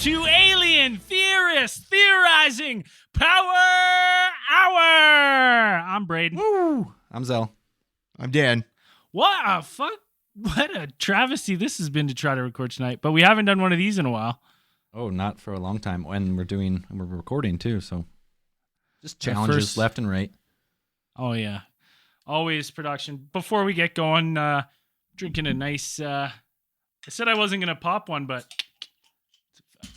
to Alien Theorist Theorizing Power Hour. I'm Braden. Woo! I'm Zell. I'm Dan. What a fuck? What a travesty this has been to try to record tonight. But we haven't done one of these in a while. Oh, not for a long time. When we're recording too, so just challenges left and right. Oh yeah, always production. Before we get going, drinking a nice. I said I wasn't gonna pop one, but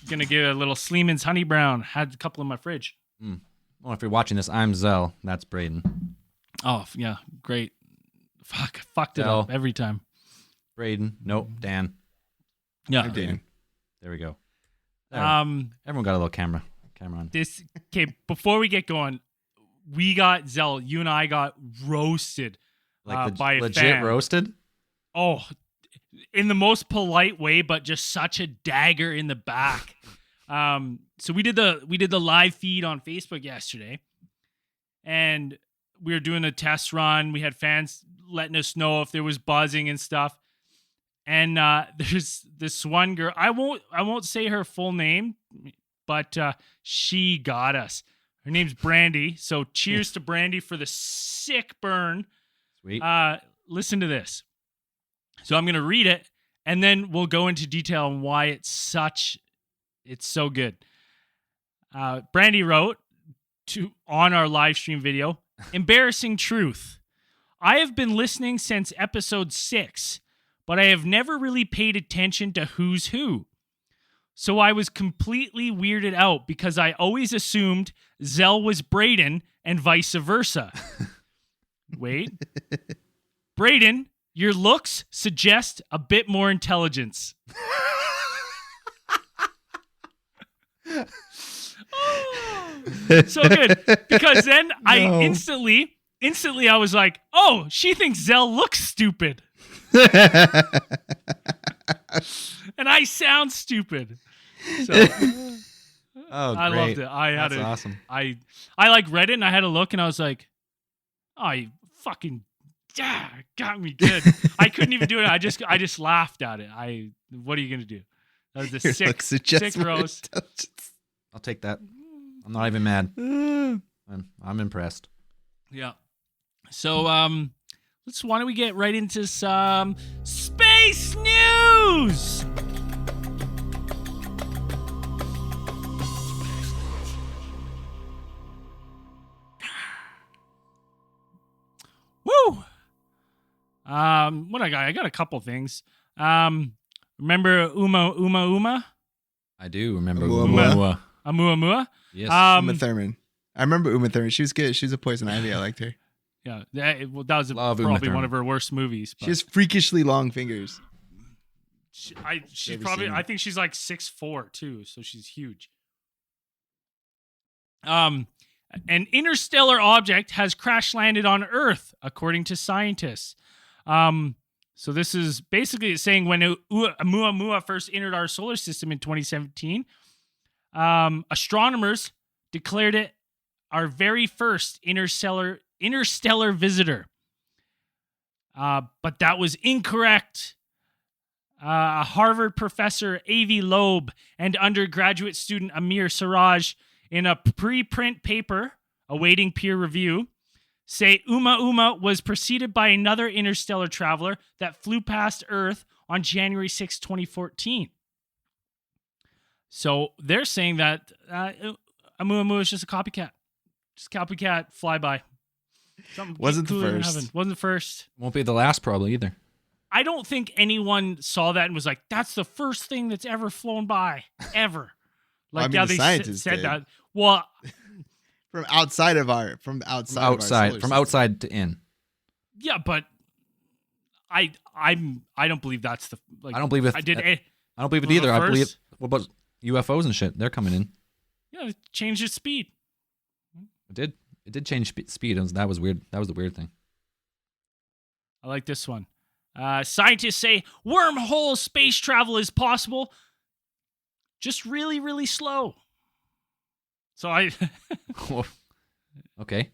gonna get a little Sleeman's Honey Brown. Had a couple in my fridge. Well, if you're watching this, I'm Zell. That's Braden. Oh yeah, great. Fucked it Zell. up every time. Braden. Nope. Dan. Yeah. I'm Dan. There we go. There. Everyone got a little camera on. Before we get going, we got Zell. You and I got roasted by a legit fan. roasted. Oh, in the most polite way, but just such a dagger in the back. So we did the live feed on Facebook yesterday, and we were doing a test run. We had fans letting us know if there was buzzing and stuff. And there's this one girl. I won't say her full name, but she got us. Her name's Brandy. So cheers to Brandy for the sick burn. Sweet. Listen to this. So I'm gonna read it, and then we'll go into detail on why it's so good. Brandy wrote on our live stream video, embarrassing truth. I have been listening since episode 6, but I have never really paid attention to who's who. So I was completely weirded out because I always assumed Zell was Braden and vice versa. Wait. Braden, your looks suggest a bit more intelligence. So good. Because then I instantly I was like, oh, she thinks Zell looks stupid. And I sound stupid. So Oh, I great. loved it. That's awesome. I like read it and I had a look and I was like, oh, you fucking got me good. I couldn't even do it. I just laughed at it. What are you gonna do? That was the sick roast. I'll take that. I'm not even mad. I'm impressed. Yeah. So why don't we get right into some space news? Woo! What I got? I got a couple things. Remember Uma? I do remember Oumuamua. Oumuamua? Yes. Uma Thurman. I remember Uma Thurman. She was good. She was a Poison Ivy. I liked her. Yeah, that was Love Uma probably Thurman. one of her worst movies. But She has freakishly long fingers. she's Never probably. seen her. I think she's like 6'4" too, so she's huge. An interstellar object has crash landed on Earth, according to scientists. So this is basically saying when Oumuamua first entered our solar system in 2017, astronomers declared it our very first interstellar visitor. But that was incorrect. A Harvard professor, Avi Loeb, and undergraduate student Amir Siraj, in a preprint paper awaiting peer review, say Oumuamua was preceded by another interstellar traveler that flew past Earth on January 6, 2014. So they're saying that Oumuamua is just a copycat. Just copycat flyby. Wasn't the cooler than first. heaven. Wasn't the first. Won't be the last probably either. I don't think anyone saw that and was like, that's the first thing that's ever flown by, ever. Well, I mean, the they scientists said did. that. Well, From outside of our From our solar system. outside to in. yeah, but I don't believe that's the. Like, I don't believe it. I did. I don't believe it the either. I first- believe. What about UFOs and shit? They're coming in. Yeah, it changed its speed. It did change speed. That was weird. That was the weird thing. I like this one. Scientists say wormhole space travel is possible, just really, really slow. So I Okay.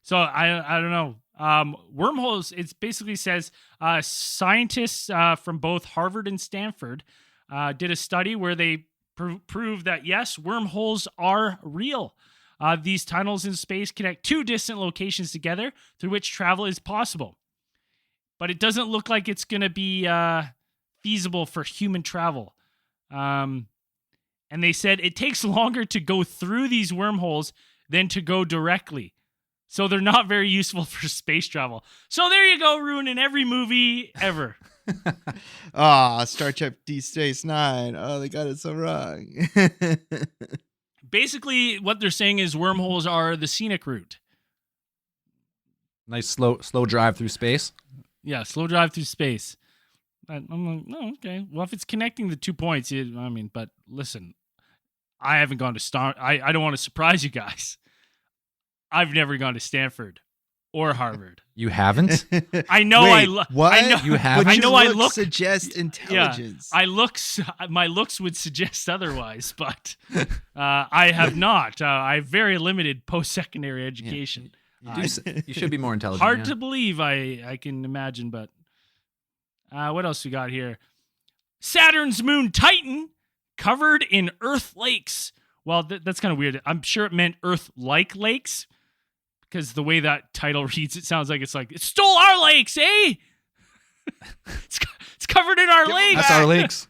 don't know. Wormholes, it basically says scientists from both Harvard and Stanford did a study where they prove that, yes, wormholes are real. These tunnels in space connect two distant locations together through which travel is possible. But it doesn't look like it's going to be feasible for human travel. And they said it takes longer to go through these wormholes than to go directly. So they're not very useful for space travel. So there you go, ruining every movie ever. Star Trek Deep Space Nine. Oh, they got it so wrong. Basically, what they're saying is wormholes are the scenic route. Nice slow drive through space. Yeah, slow drive through space. I'm like, oh, okay. Well, if it's connecting the 2 points, but listen, I haven't gone to I don't want to surprise you guys. I've never gone to Stanford or Harvard. You haven't? I know. Wait, what? I know. You haven't? I know. I look suggest intelligence. Yeah, my looks would suggest otherwise, but I have not. I have very limited post-secondary education. You should be more intelligent. Hard to believe. I can imagine, but what else we got here? Saturn's moon Titan covered in Earth lakes. Well, that's kind of weird. I'm sure it meant Earth-like lakes. Because the way that title reads, it sounds like it stole our lakes, eh? It's covered in our lakes. That's our lakes.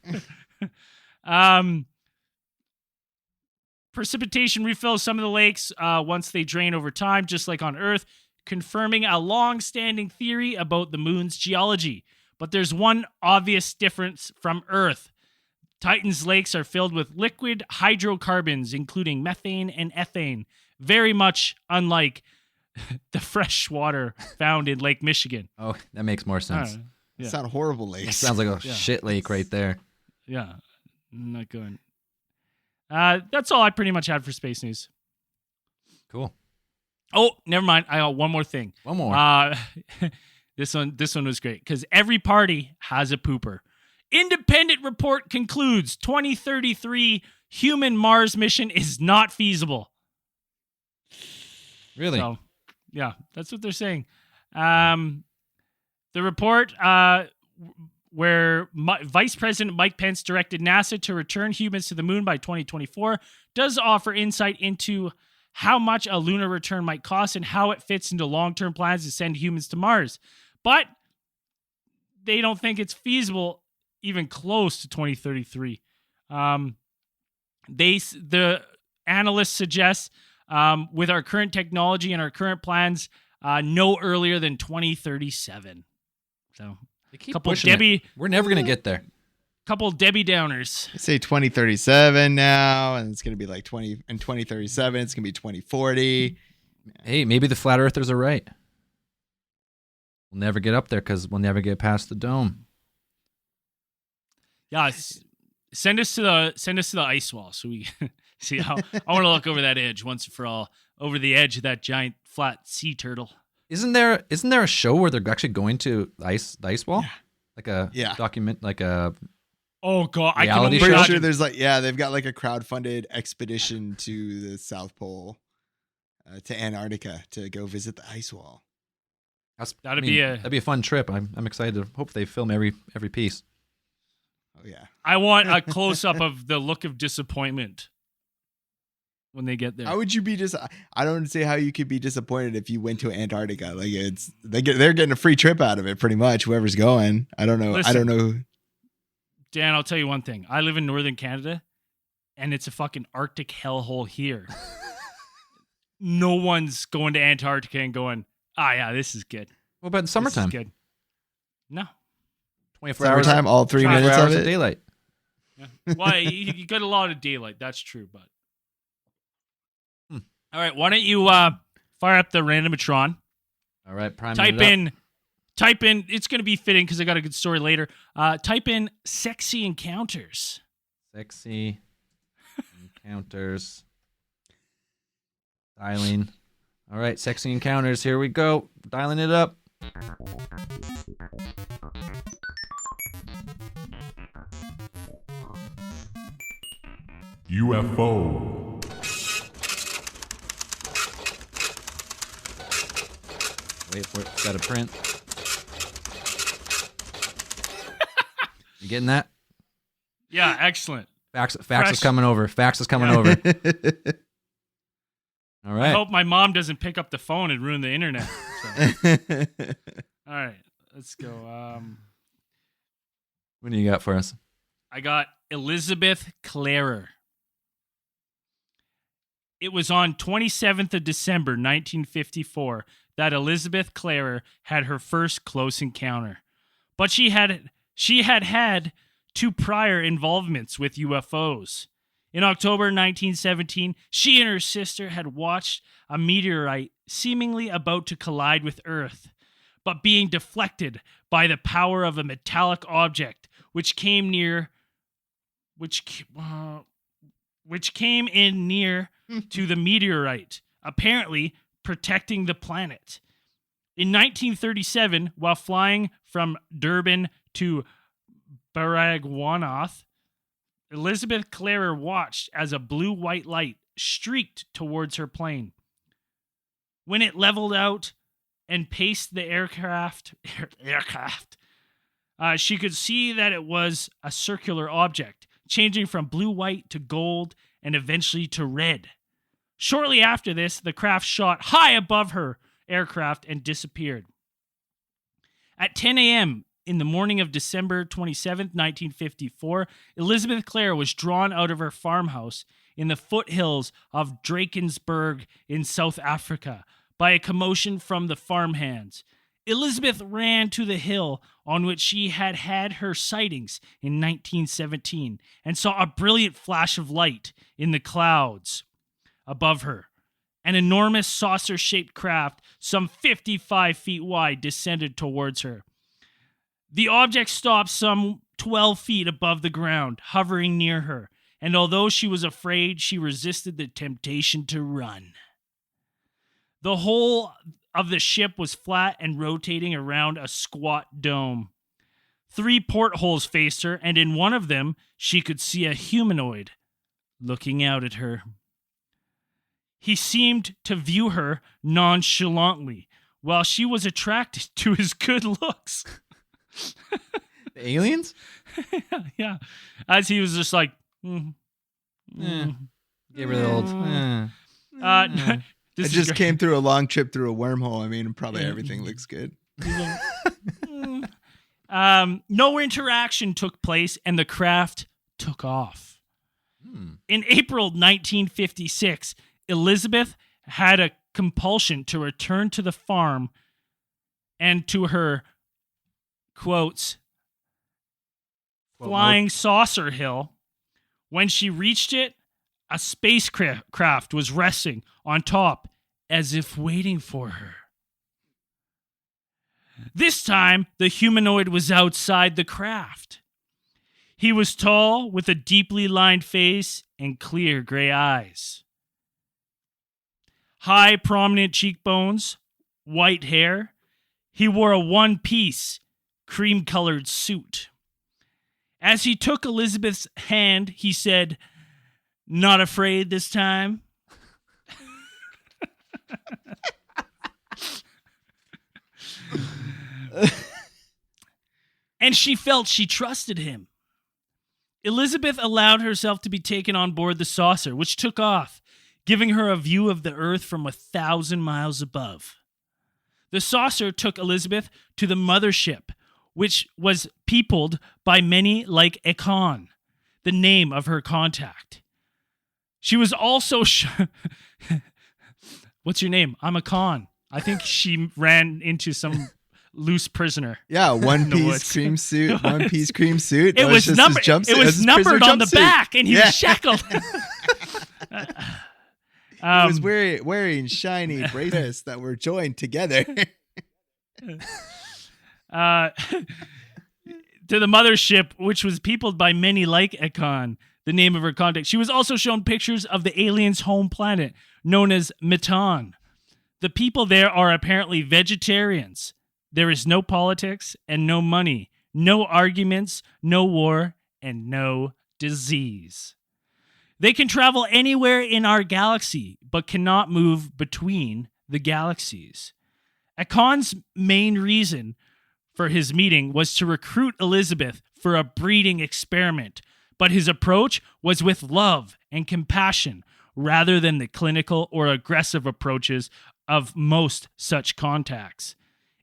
Precipitation refills some of the lakes once they drain over time, just like on Earth, confirming a long-standing theory about the moon's geology. But there's one obvious difference from Earth. Titan's lakes are filled with liquid hydrocarbons, including methane and ethane, very much unlike the fresh water found in Lake Michigan. Oh, that makes more sense. It's not horrible lakes. That sounds like a shit lake right there. Yeah, not good. That's all I pretty much had for space news. Cool. Oh, never mind. I got one more thing. One more. This one was great because every party has a pooper. Independent report concludes 2033 human Mars mission is not feasible. Really? So, yeah, that's what they're saying. The report where Vice President Mike Pence directed NASA to return humans to the moon by 2024 does offer insight into how much a lunar return might cost and how it fits into long-term plans to send humans to Mars. But they don't think it's feasible even close to 2033. The analysts suggest with our current technology and our current plans, no earlier than 2037. So, They keep couple pushing Debbie, it. We're never going to get there. couple Debbie Downers. I say 2037 now, and it's going to be like 2037. It's going to be 2040. Hey, maybe the flat earthers are right. We'll never get up there because we'll never get past the dome. Yeah, send us to the ice wall so we see how. I want to look over that edge once and for all, over the edge of that giant flat sea turtle. Isn't there a show where they're actually going to the ice wall? Yeah. Like a document, like a Oh god, I can reality only show? Pretty imagine. sure there's they've got like a crowdfunded expedition to the South Pole, to Antarctica to go visit the ice wall. That'd be a fun trip. I'm excited to hope they film every piece. Oh yeah. I want a close up of the look of disappointment when they get there. How would you be I don't see how you could be disappointed if you went to Antarctica. Like they're getting a free trip out of it pretty much. Whoever's going. I don't know. Listen, I don't know. Dan, I'll tell you one thing. I live in northern Canada, and it's a fucking Arctic hellhole here. No one's going to Antarctica and going, yeah, this is good. What about in summertime? This is good. No. 24 hours. Summertime, all 3 24 minutes hours of of it. daylight. Yeah. Well, you got a lot of daylight. That's true, but. All right, why don't you fire up the randomatron? All right, prime. Type in. It's going to be fitting because I got a good story later. Type in sexy encounters. Sexy encounters. Dialing. All right, sexy encounters. Here we go. Dialing it up. UFO. Wait for it. It's got a print. You getting that? Yeah, excellent. Fax Fresh. is coming over. Fax is coming over. All I right. hope my mom doesn't pick up the phone and ruin the internet. So. All right, let's go. What do you got for us? I got Elizabeth Clarer. It was on 27th of December, 1954, that Elizabeth Clarer had her first close encounter. But she had had 2 prior involvements with UFOs. In October 1917, she and her sister had watched a meteorite seemingly about to collide with Earth, but being deflected by the power of a metallic object which came in near to the meteorite, apparently protecting the planet. In 1937, while flying from Durban to Baragwanath, Elizabeth Clarer watched as a blue-white light streaked towards her plane. When it leveled out and paced the aircraft, she could see that it was a circular object, changing from blue-white to gold and eventually to red. Shortly after this, the craft shot high above her aircraft and disappeared. At 10 a.m., in the morning of December 27, 1954, Elizabeth Clarer was drawn out of her farmhouse in the foothills of Drakensberg in South Africa by a commotion from the farmhands. Elizabeth ran to the hill on which she had had her sightings in 1917 and saw a brilliant flash of light in the clouds above her. An enormous saucer-shaped craft, some 55 feet wide, descended towards her. The object stopped some 12 feet above the ground, hovering near her, and although she was afraid, she resisted the temptation to run. The whole of the ship was flat and rotating around a squat dome. 3 portholes faced her, and in one of them, she could see a humanoid looking out at her. He seemed to view her nonchalantly, while she was attracted to his good looks. The aliens? Yeah. As he was just like, Gave her the old. I just came through a long trip through a wormhole. I mean, probably everything looks good. No interaction took place, and the craft took off. In April 1956, Elizabeth had a compulsion to return to the farm and to her, quotes, flying saucer hill. When she reached it, a spacecraft was resting on top as if waiting for her. This time, the humanoid was outside the craft. He was tall, with a deeply lined face and clear gray eyes. High, prominent cheekbones, white hair. He wore a one-piece, cream-colored suit. As he took Elizabeth's hand, he said, "Not afraid this time?" And she felt she trusted him. Elizabeth allowed herself to be taken on board the saucer, which took off, giving her a view of the Earth from 1,000 miles above. The saucer took Elizabeth to the mothership, which was peopled by many like Akon, the name of her contact. She was also... What's your name? I'm Akon. I think she ran into some loose prisoner. Yeah, one-piece cream suit. One-piece cream suit. It was numbered. It was numbered on the back, and he was shackled. He was wearing shiny bracelets that were joined together. To the mothership, which was peopled by many like Akon, the name of her contact. She was also shown pictures of the aliens' home planet, known as Meton. The people there are apparently vegetarians. There is no politics and no money, no arguments, no war, and no disease. They can travel anywhere in our galaxy, but cannot move between the galaxies. Akon's main reason for his meeting was to recruit Elizabeth for a breeding experiment, but his approach was with love and compassion rather than the clinical or aggressive approaches of most such contacts.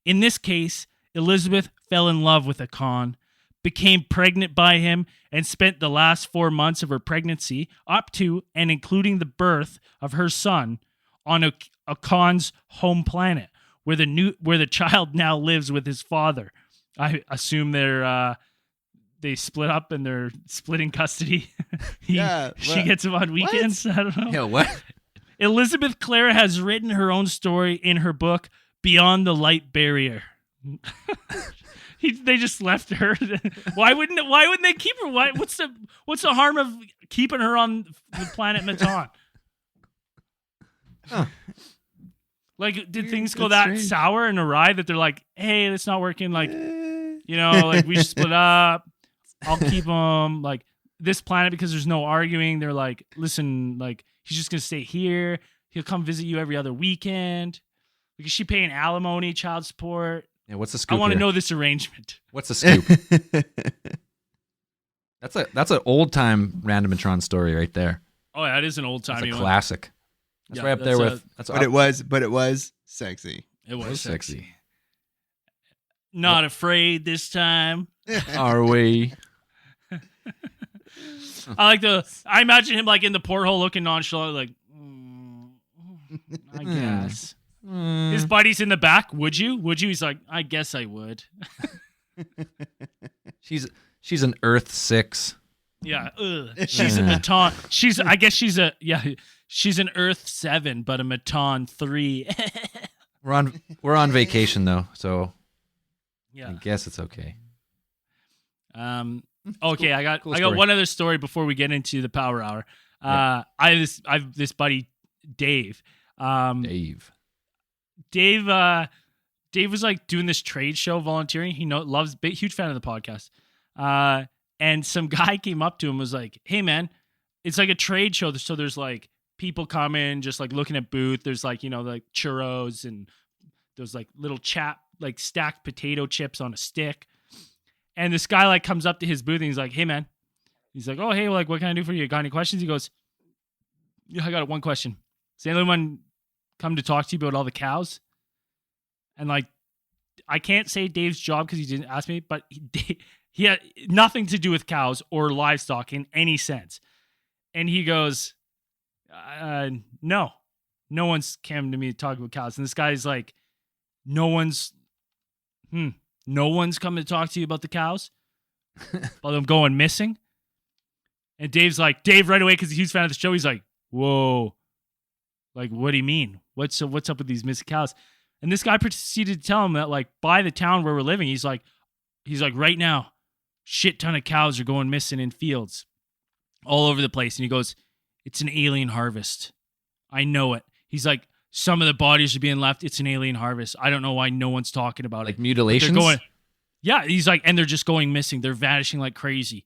In this case, Elizabeth fell in love with Akan, became pregnant by him, and spent the last 4 months of her pregnancy, up to and including the birth of her son, on Akan's home planet, where the child now lives with his father. I assume they split up and they're splitting custody. She gets him on weekends. What? I don't know. Yeah, what? Elizabeth Clare has written her own story in her book, Beyond the Light Barrier. They just left her. Why wouldn't they keep her? What's the harm of keeping her on the planet Matan? Huh. Like, did things go that sour and awry that they're like, hey, that's not working? Like, like we should split up. I'll keep him like this planet because there's no arguing. They're like, listen, like he's just gonna stay here. He'll come visit you every other weekend. Like, is she paying alimony, child support? Yeah, what's the scoop? I want to here? know this arrangement. What's the scoop? That's an old time Randomatron story right there. Oh, yeah, that is an old That's timey a one. classic. That's right up there with. But it was sexy. It was sexy. sexy. Not afraid this time. Are we? I imagine him like in the porthole looking nonchalant, like, I guess. His buddy's in the back. Would you? He's like, I guess I would. She's an Earth 6. Yeah. She's a Matan. She's an Earth 7, but a Matan 3. We're on vacation though, so yeah. I guess it's okay. Okay, I got one other story before we get into the power hour. I have this buddy Dave. Dave was like doing this trade show volunteering. He loves huge fan of the podcast. And some guy came up to him and was like, "Hey man, it's like a trade show. So there's like people come in just like looking at booth. There's like, like churros and those like little like stacked potato chips on a stick." And this guy like comes up to his booth and he's like, "Hey man," he's like, "Oh hey, like what can I do for you? Got any questions?" He goes, "Yeah, I got one question. Does anyone come to talk to you about all the cows?" And like, I can't say Dave's job because he didn't ask me, but he had nothing to do with cows or livestock in any sense. And he goes, no one's come to me to talk about cows. And this guy's like, no one's coming to talk to you about the cows? About them going missing? And Dave's like, Dave right away, because he's a huge fan of the show, he's like, whoa, like, what do you mean? What's up with these missing cows? And this guy proceeded to tell him that, like, by the town where we're living, he's like, right now, shit ton of cows are going missing in fields all over the place. And he goes, it's an alien harvest. I know it. He's like, some of the bodies are being left. It's an alien harvest. I don't know why no one's talking about like it. Mutilations? Yeah, he's like, and they're just going missing. They're vanishing like crazy.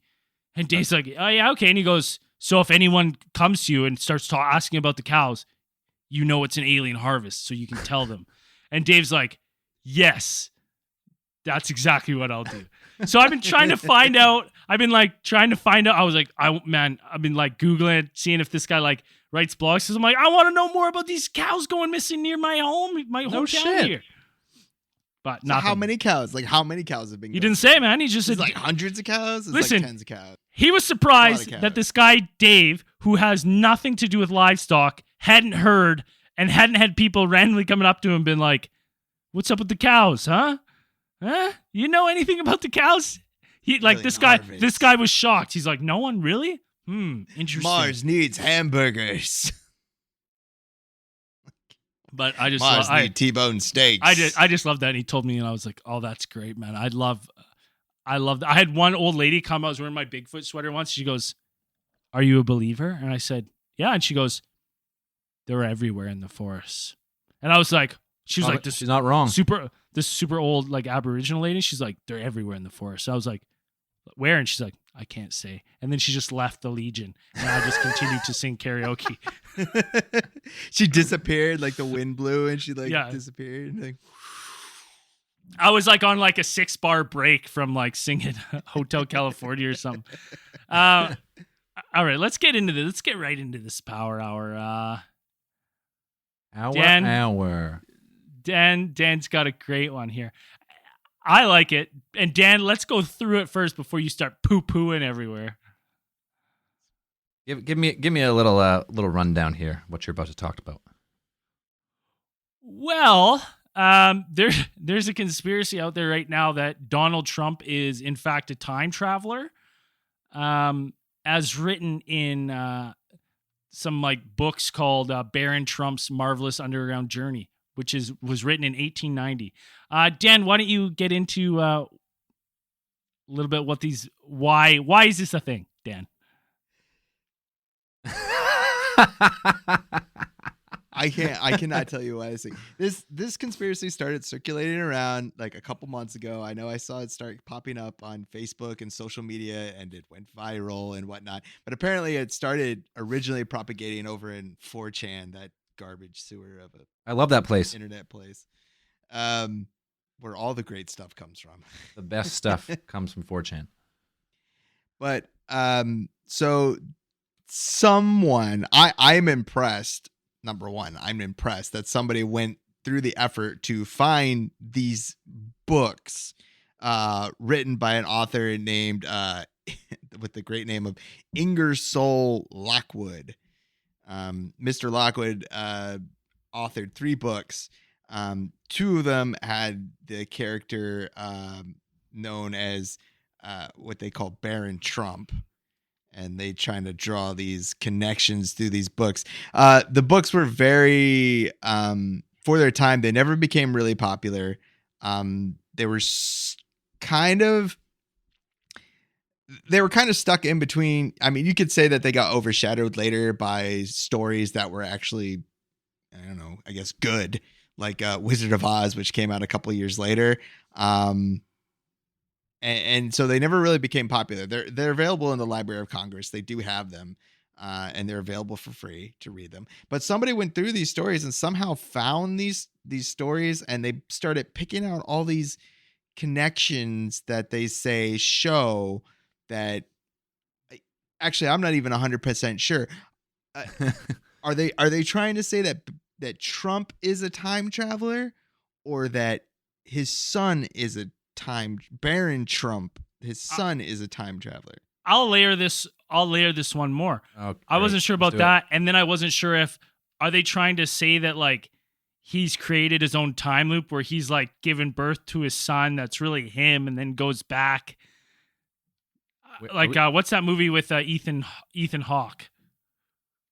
And Dave's like, oh yeah, okay. And he goes, so if anyone comes to you and starts asking about the cows, you know it's an alien harvest, so you can tell them. And Dave's like, yes, that's exactly what I'll do. So I've been trying to find out. I was like, I've been like Googling it, seeing if this guy like writes blogs. Cause I'm like, I want to know more about these cows going missing near my home, my hometown here. But so how many cows? Like how many cows have been? He didn't say, man. He just said like hundreds of cows. It's listen, like tens of cows. He was surprised that this guy Dave, who has nothing to do with livestock, hadn't heard and hadn't had people randomly coming up to him, been like, "What's up with the cows, huh? Huh? You know anything about the cows?" He like this guy. Harvest. This guy was shocked. He's like, "No one really? Interesting." Mars needs hamburgers. But I just Mars need T-bone steaks. I just love that. And he told me, and I was like, "Oh, that's great, man. I love that." I had one old lady come. I was wearing my Bigfoot sweater once. She goes, "Are you a believer?" And I said, "Yeah." And she goes, "They're everywhere in the forest." And I was like, she was like, "This she's not wrong." This super old like Aboriginal lady. She's like, "They're everywhere in the forest." So I was like, "Where?" And she's like, "I can't say." And then she just left the Legion, and I just continued to sing karaoke. She disappeared, like the wind blew, and she disappeared. Like, I was like on like a 6-bar break from like singing Hotel California or something. All right, let's get into this. Let's get right into this Power Hour. Dan's got a great one here. I like it. And Dan, let's go through it first before you start poo-pooing everywhere. Give me a little rundown here. What you're about to talk about. Well, there's a conspiracy out there right now that Donald Trump is in fact a time traveler, as written in some like books called Baron Trump's Marvelous Underground Journey, which was written in 1890. Dan, why don't you get into a little bit what these why is this a thing, Dan? I cannot tell you why this conspiracy started circulating around like a couple months ago. I know I saw it start popping up on Facebook and social media, and it went viral and whatnot. But apparently, it started originally propagating over in 4chan, that garbage sewer of I love that place. Internet place, where all the great stuff comes from. The best stuff comes from 4chan. But so someone, I'm impressed. Number one, I'm impressed that somebody went through the effort to find these books written by an author named with the great name of Ingersoll Lockwood. Mr. Lockwood authored 3 books. 2 of them had the character known as what they call Baron Trump. And they trying to draw these connections through these books. The books were very, for their time, they never became really popular. They were kind of stuck in between. I mean, you could say that they got overshadowed later by stories that were actually, I don't know, I guess good, like Wizard of Oz, which came out a couple of years later. And so they never really became popular. They're available in the Library of Congress. They do have them, and they're available for free to read them. But somebody went through these stories and somehow found these stories, and they started picking out all these connections that they say show that. Actually, I'm not even 100% sure. Are they trying to say that Trump is a time traveler, or that his son is a Baron Trump, his son, is a time traveler? I'll layer this one more. Oh, I wasn't sure about that, and then I wasn't sure if are they trying to say that like he's created his own time loop where he's like given birth to his son that's really him and then goes back. What's that movie with Ethan Hawke?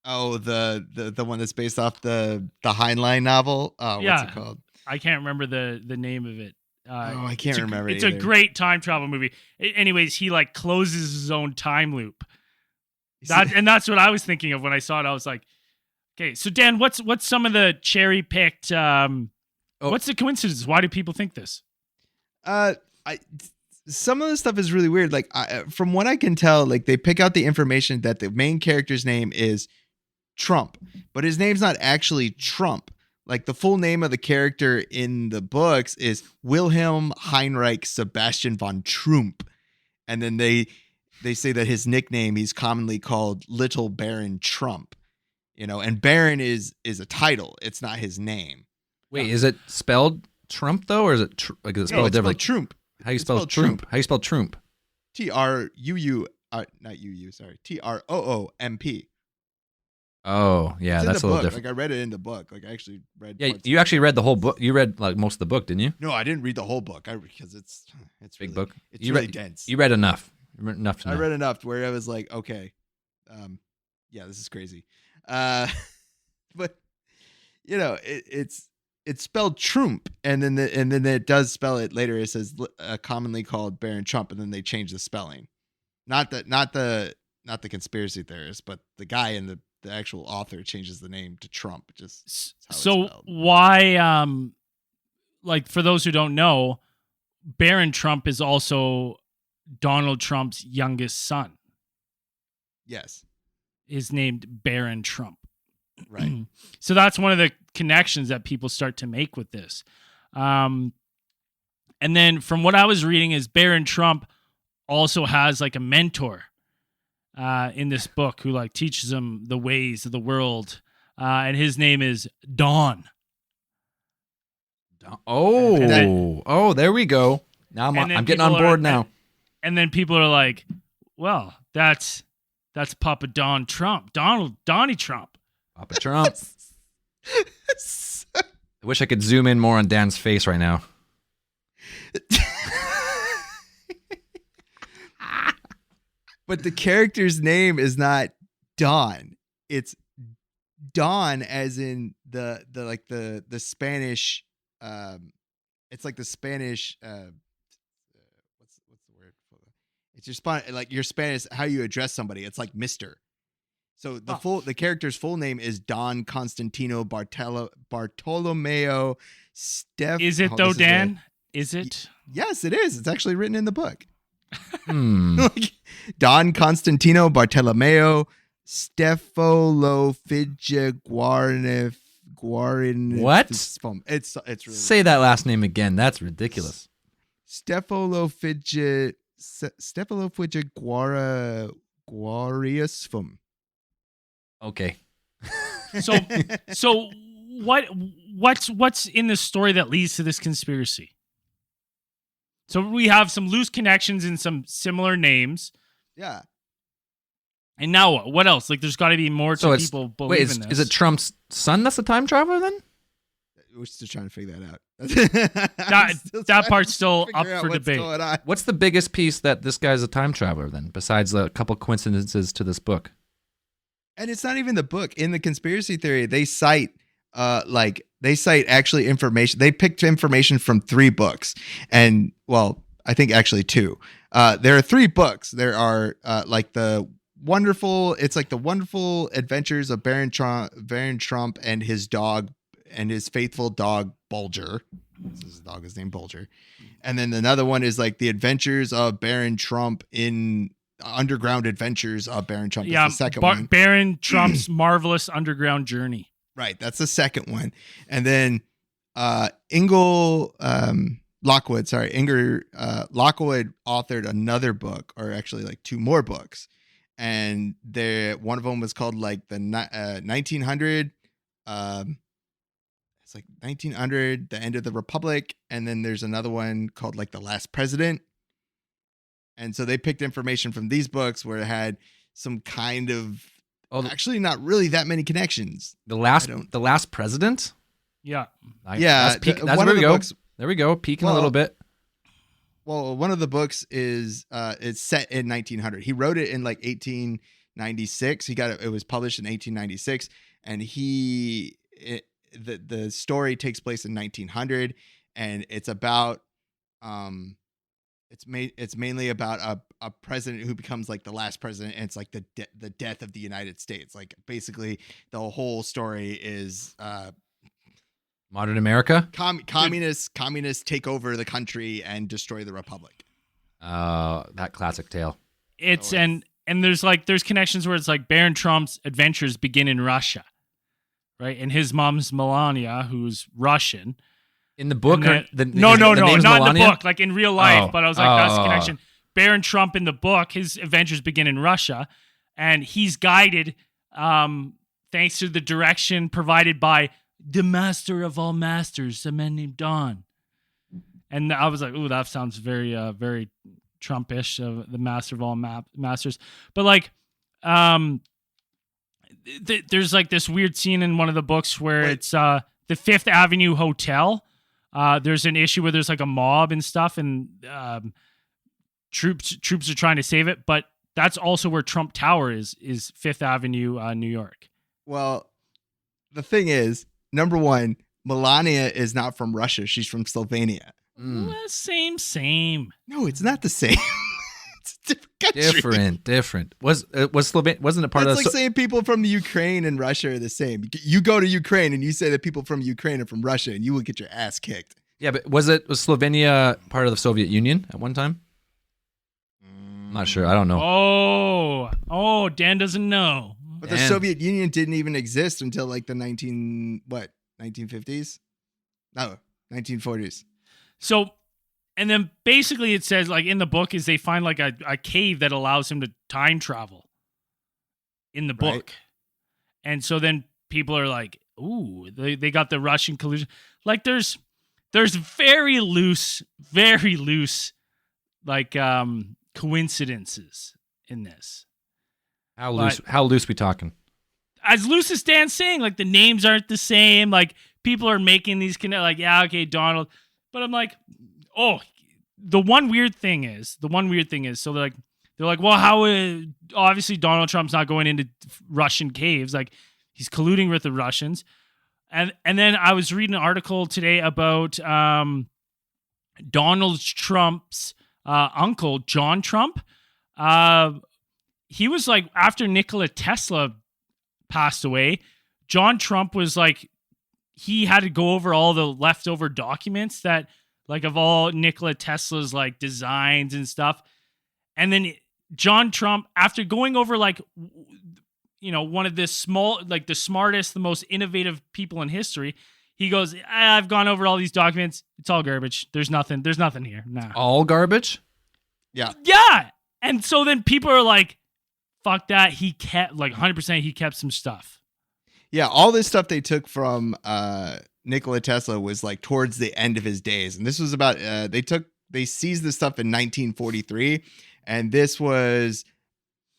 Oh, the one that's based off the Heinlein novel. Oh, yeah. What's it called? I can't remember the name of it. I can't remember. It's either. A great time travel movie. Anyways, he like closes his own time loop. And that's what I was thinking of when I saw it. I was like, okay, so Dan, what's some of the cherry picked? What's the coincidence? Why do people think this? Some of the stuff is really weird. Like from what I can tell, like they pick out the information that the main character's name is Trump, but his name's not actually Trump. Like the full name of the character in the books is Wilhelm Heinrich Sebastian von Trump. And then they say that his nickname, he's commonly called Little Baron Trump, and Baron is a title. It's not his name. Wait, is it spelled Trump though? Or is it like is it spelled differently? Trump. How you spell Trump? How you spell Trump? Truu, not UU, sorry. TROOMP. Oh, yeah, that's a little different. Like I read it in the book. Like I actually read. Yeah, you actually read the whole book. You read like most of the book, didn't you? No, I didn't read the whole book. Because it's big really, book. It's really dense. You read enough. Enough to know. I read enough where I was like, okay, yeah, this is crazy. But it's spelled Trump, and then it does spell it later. It says commonly called Baron Trump, and then they change the spelling. Not the conspiracy theorist, but the guy in the actual author changes the name to Trump. Just so why like for those who don't know, Baron Trump is also Donald Trump's youngest son. Yes. Is named Baron Trump. Right. So that's one of the connections that people start to make with this. And And then from what I was reading is Barron Trump also has like a mentor in this book who like teaches him the ways of the world. And his name is Don. Oh, there we go. Now I'm getting on board now. And then people are like, well, that's Papa Don Trump. Donnie Trump. Papa Trump. I wish I could zoom in more on Dan's face right now. But the character's name is not Don. It's Don as in the Spanish it's like the Spanish what's the word for it? It's your Spanish how you address somebody. It's like Mr. So the character's full name is Don Constantino Bartolomeo Steph. Is it though, Dan? Is it? Yes, it is. It's actually written in the book. Like, Don Constantino Bartolomeo Stefalofidja Guarin. What? It's really Say that last name again. That's ridiculous. Stefalofidja Guariusfum. Okay. So what's in the story that leads to this conspiracy? So we have some loose connections and some similar names. Yeah. And now what? What else? Like, there's got to be more to people believe in this. Is it Trump's son that's the time traveler then? We're still trying to figure that out. that part's still up for debate. What's the biggest piece that this guy's a time traveler then, besides a couple coincidences to this book? And it's not even the book. In the conspiracy theory, they cite actually information. They picked information from 3 books. And, well, I think actually 2. There are 3 books. There are the wonderful adventures of Barron Trump and his dog and his faithful dog Bulger. His dog is named Bulger. And then another one is like the adventures of Barron Trump in Underground Adventures of Barron Trump. Yeah, that's the second one. Barron Trump's Marvelous Underground Journey. Right, that's the second one. And then Inger Lockwood authored another book, or actually like 2 more books. And one of them was called like the 1900 it's like 1900, the end of the Republic. And then there's another one called like The Last President. And so they picked information from these books where it had some kind of actually not really that many connections. The last president? Yeah. That's where we go. Books, there we go. Peeking a little bit. Well, one of the books is it's set in 1900. He wrote it in like 1896. It was published in 1896, and the story takes place in 1900, and it's about it's mainly about a president who becomes like the last president, and it's like the death of the United States. Like basically the whole story is modern America. Communists take over the country and destroy the republic. That classic tale. And there's connections where it's like Barron Trump's adventures begin in Russia, right? And his mom's Melania, who's Russian. In the book? No, not in the book, like in real life. But I was like, that's the connection. Barron Trump in the book, his adventures begin in Russia, and he's guided thanks to the direction provided by the master of all masters, a man named Don. And I was like, ooh, that sounds very, very Trumpish, the master of all masters. But like, there's like this weird scene in one of the books where it's the Fifth Avenue Hotel. There's an issue where there's like a mob and stuff, and troops are trying to save it. But that's also where Trump Tower is Fifth Avenue, New York. Well, the thing is, number one, Melania is not from Russia. She's from Slovenia. Well, same. No, it's not the same. It's a different country. Different. Was Slovenia? Wasn't it part of? It's like saying people from the Ukraine and Russia are the same. You go to Ukraine and you say that people from Ukraine are from Russia, and you will get your ass kicked. Yeah, but was Slovenia part of the Soviet Union at one time? I'm not sure. I don't know. Oh, Dan doesn't know. But the Soviet Union didn't even exist until like the 1950s? No, 1940s. So And then basically it says, like, in the book is they find like a cave that allows him to time travel in the book. Right. And so then people are like, ooh, they got the Russian collusion. Like there's very loose, like coincidences in this. How loose we talking? As loose as Dan's saying, like the names aren't the same. Like people are making these like, yeah, okay, Donald. But I'm like, oh, the one weird thing is, so they're like, well, how obviously Donald Trump's not going into Russian caves. Like he's colluding with the Russians. And then I was reading an article today about Donald Trump's uncle, John Trump. He was like, after Nikola Tesla passed away, John Trump was like, he had to go over all the leftover documents that, like, of all Nikola Tesla's like designs and stuff. And then John Trump, after going over like, you know, one of the the smartest, the most innovative people in history, he goes, I've gone over all these documents. It's all garbage. There's nothing here. Nah. All garbage? Yeah. Yeah. And so then people are like, fuck that. He kept, like, 100% he kept some stuff. Yeah, all this stuff they took from Nikola Tesla was like towards the end of his days, and this was about they seized this stuff in 1943, and this was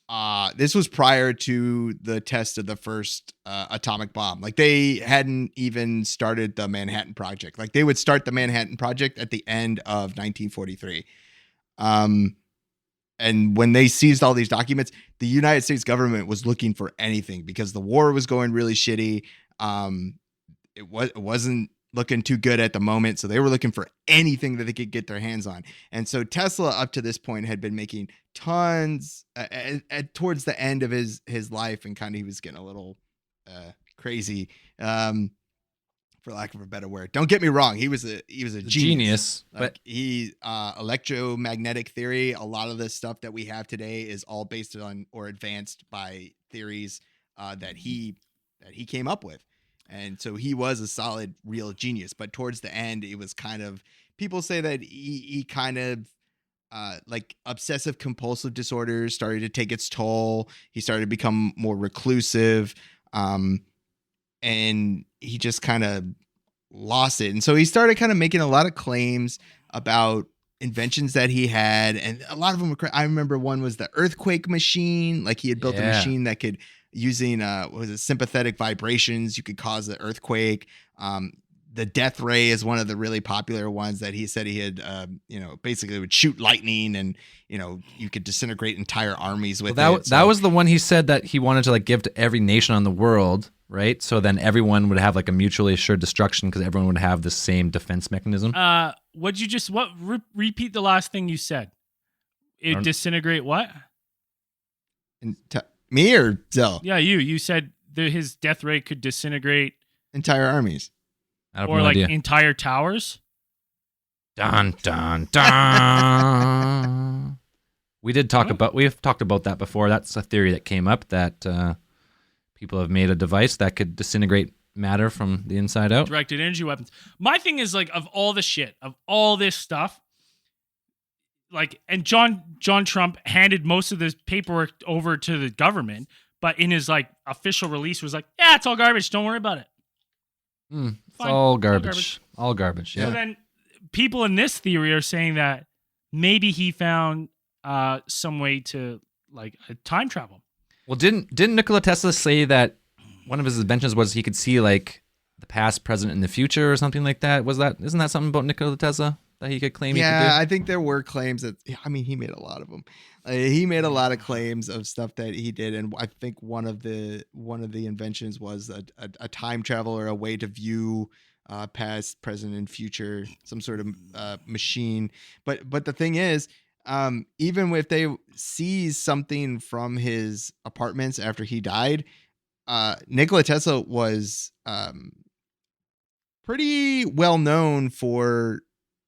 prior to the test of the first atomic bomb. Like they hadn't even started the Manhattan Project. Like they would start the Manhattan Project at the end of 1943. And when they seized all these documents, the United States government was looking for anything because the war was going really shitty. It wasn't looking too good at the moment. So they were looking for anything that they could get their hands on. And so Tesla up to this point had been making tons towards the end of his life, and kind of he was getting a little crazy. For lack of a better word. Don't get me wrong. He was a genius. But he electromagnetic theory, a lot of the stuff that we have today is all based on or advanced by theories that he came up with. And so he was a solid, real genius. But towards the end, it was kind of, people say that he kind of like obsessive compulsive disorders started to take its toll. He started to become more reclusive. And he just kind of lost it. And so he started kind of making a lot of claims about inventions that he had. And a lot of them were, I remember one was the earthquake machine. Like he had built a machine that could, using sympathetic vibrations, you could cause the earthquake. The death ray is one of the really popular ones that he said he had, basically would shoot lightning, and, you could disintegrate entire armies with it. That was the one he said that he wanted to like give to every nation on the world, right? So then everyone would have like a mutually assured destruction because everyone would have the same defense mechanism. Repeat the last thing you said. It disintegrate what? Me or Zell? Yeah, you said his death ray could disintegrate entire armies. Or like entire towers. Dun dun dun. We've talked about that before. That's a theory that came up, that people have made a device that could disintegrate matter from the inside out. Directed energy weapons. My thing is, like, of all the shit, of all this stuff, like, and John Trump handed most of this paperwork over to the government, but in his like official release was like, yeah, it's all garbage. Don't worry about it. It's all garbage. All garbage. Yeah. So then people in this theory are saying that maybe he found some way to like time travel. Well, didn't Nikola Tesla say that one of his inventions was he could see like the past, present, and the future, or something like that? Isn't that something about Nikola Tesla that he could claim? Yeah, he could do? I think there were claims that. I mean, he made a lot of them. He made a lot of claims of stuff that he did, and I think one of the inventions was a time travel, or a way to view past, present, and future, some sort of machine. But the thing is, even if they seize something from his apartments after he died, Nikola Tesla was pretty well known for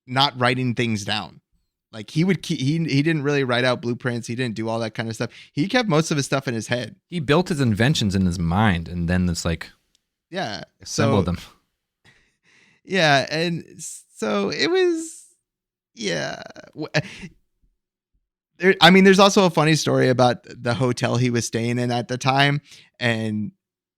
not writing things down. Like he didn't really write out blueprints. He didn't do all that kind of stuff. He kept most of his stuff in his head. He built his inventions in his mind, and then it's like, assembled them. Yeah, and so it was, Yeah. I mean, there's also a funny story about the hotel he was staying in at the time, and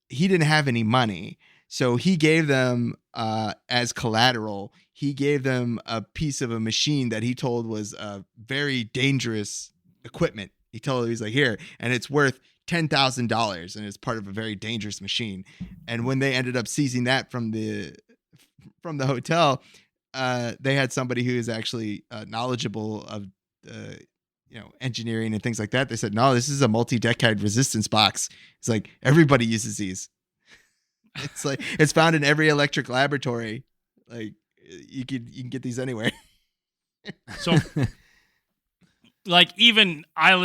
he didn't have any money. So he gave them, as collateral, he gave them a piece of a machine that he told was very dangerous equipment. He told, he's like, here, and it's worth $10,000, and it's part of a very dangerous machine. And when they ended up seizing that from the hotel, they had somebody who is actually knowledgeable of engineering and things like that. They said, no, this is a multi-decade resistance box. It's like everybody uses these. It's like it's found in every electric laboratory. Like you can get these anywhere. So like even I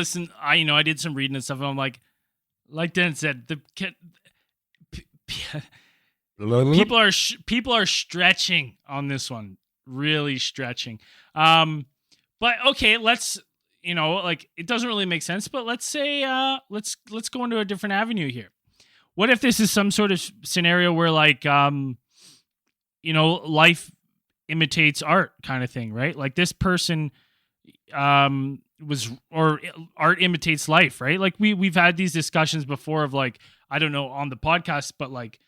did some reading and stuff, and I'm like Dan said, people are stretching on this one, really stretching. But okay, let's it doesn't really make sense, but let's say let's go into a different avenue here. What if this is some sort of scenario where life imitates art kind of thing, right? Like this person or art imitates life, right? Like we've had these discussions before of like, I don't know, on the podcast, but like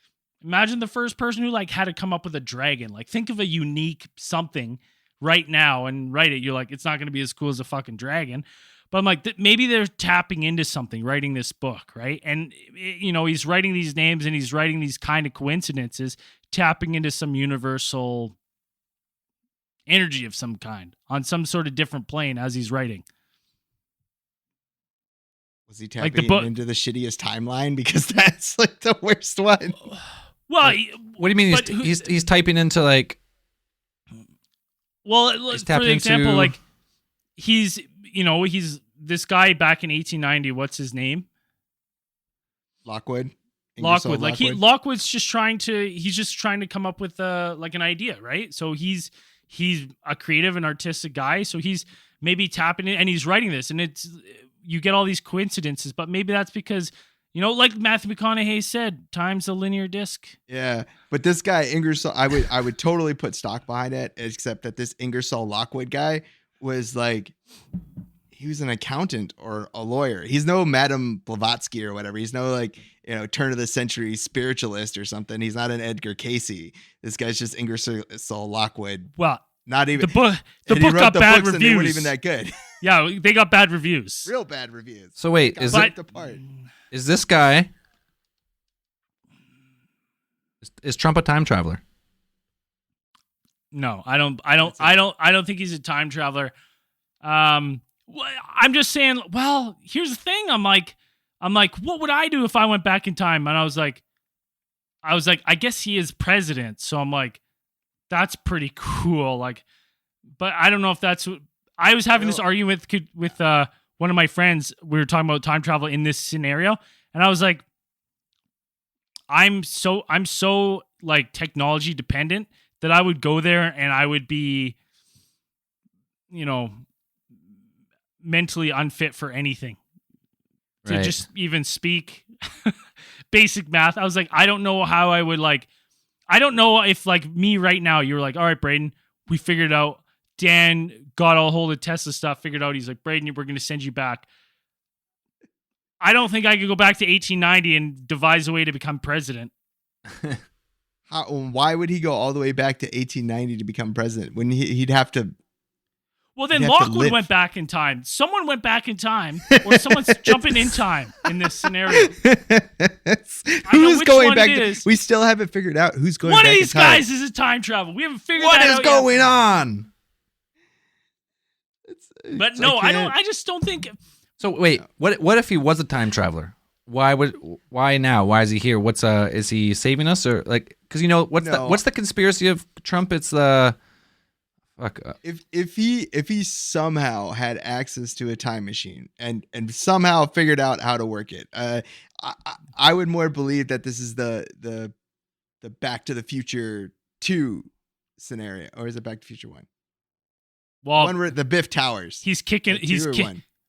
imagine the first person who like had to come up with a dragon. Like think of a unique something right now and write it. You're like, it's not going to be as cool as a fucking dragon. But I'm like, maybe they're tapping into something writing this book, right? And, he's writing these names and he's writing these kind of coincidences, tapping into some universal energy of some kind on some sort of different plane as he's writing. Was he tapping into the shittiest timeline? Because that's like the worst one. Well, what do you mean he's typing into like... Well, for example, like he's this guy back in 1890. What's his name? Lockwood. Like Lockwood's just trying to come up with like an idea, right? So he's a creative and artistic guy. So he's maybe tapping in and he's writing this, and you get all these coincidences, but maybe that's because, like Matthew McConaughey said, time's a linear disc. Yeah. But this guy, Ingersoll, I would totally put stock behind it, except that this Ingersoll Lockwood guy was like, he was an accountant or a lawyer. He's no Madame Blavatsky or whatever. He's no turn of the century spiritualist or something. He's not an Edgar Casey. This guy's just Ingersoll Lockwood. Well, not even the book got bad reviews. They weren't even that good. Yeah, they got bad reviews. Real bad reviews. So wait, is this guy? Is Trump a time traveler? No, I don't think he's a time traveler. I'm just saying. Well, here's the thing. I'm like, what would I do if I went back in time? And I was like, I guess he is president. So I'm like, that's pretty cool. Like, but I don't know if that's what I was having this argument with one of my friends. We were talking about time travel in this scenario, and I was like, I'm so like technology dependent that I would go there and I would be, mentally unfit for anything to just even speak basic math. I was like, I don't know how I would I don't know if like me right now, you're like, all right, Braden, we figured out. Dan got a hold of Tesla stuff, figured out. He's like, Braden, we're going to send you back. I don't think I could go back to 1890 and devise a way to become president. Why would he go all the way back to 1890 to become president? When he'd have to. Well, then Lockwood went back in time. Someone went back in time, or someone's jumping in time in this scenario. Who's going back? We still haven't figured out who's going back in time. One of these guys is a time travel. We haven't figured that out. What is going on? But no, I just don't think. So wait, what if he was a time traveler? Why now? Why is he here? Is he saving us, or like, because what's the conspiracy of Trump? It's if he somehow had access to a time machine and somehow figured out how to work it, I would more believe that this is the Back to the Future 2 scenario, or is it Back to the Future 1? Well, one where the Biff Towers. He's kicking.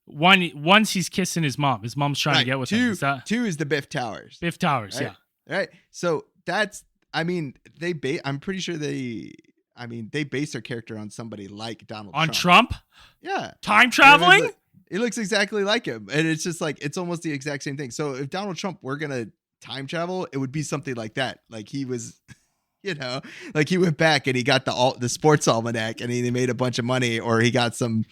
Once he's kissing his mom. His mom's trying to get with him. Two is the Biff Towers. Biff Towers, right? Yeah. Right. So that's. I mean, I'm pretty sure I mean, they base their character on somebody like Donald On Trump. Trump? Yeah. Time traveling? It looks exactly like him. And it's just like, it's almost the exact same thing. So if Donald Trump were going to time travel, it would be something like that. Like he was, like he went back and he got the sports almanac and he made a bunch of money, or he got some,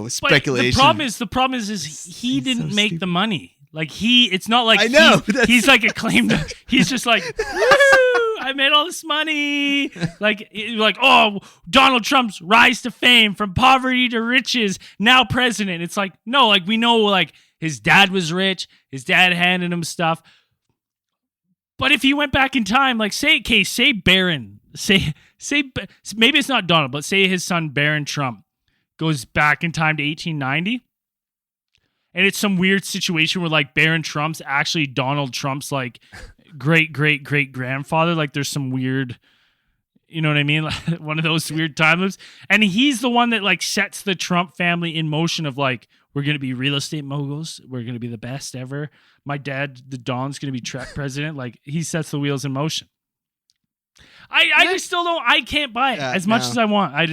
speculation. But the problem is he didn't make the money. Like it's not like I know. He's like acclaimed. He's just like, woo, I made all this money. Like, oh, Donald Trump's rise to fame from poverty to riches, now president. It's like, no, like we know like his dad was rich. His dad handed him stuff. But if he went back in time, like say Barron, say maybe it's not Donald, but say his son Barron Trump goes back in time to 1890. And it's some weird situation where like Barron Trump's actually Donald Trump's like great grandfather. Like there's some weird, you know what I mean? Like one of those weird time loops. And he's the one that like sets the Trump family in motion of like, we're going to be real estate moguls. We're going to be the best ever. My dad, the Don's going to be president. Like he sets the wheels in motion. I just still don't, I can't buy it as much as I want. I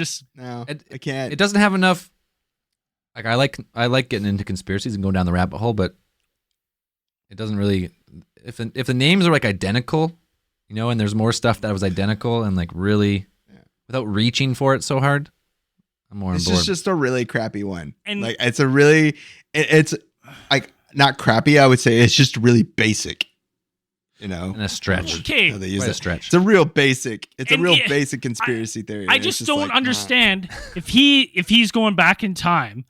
can't. It doesn't have enough. Like I like getting into conspiracies and going down the rabbit hole, but it doesn't really. If the names are like identical, and there's more stuff that was identical and like really without reaching for it so hard, I'm more on board. This is just a really crappy one. And like it's like not crappy. I would say it's just really basic. And a stretch. Okay, they use a stretch. It's a real basic. It's a real basic conspiracy theory. I just don't understand if he's going back in time.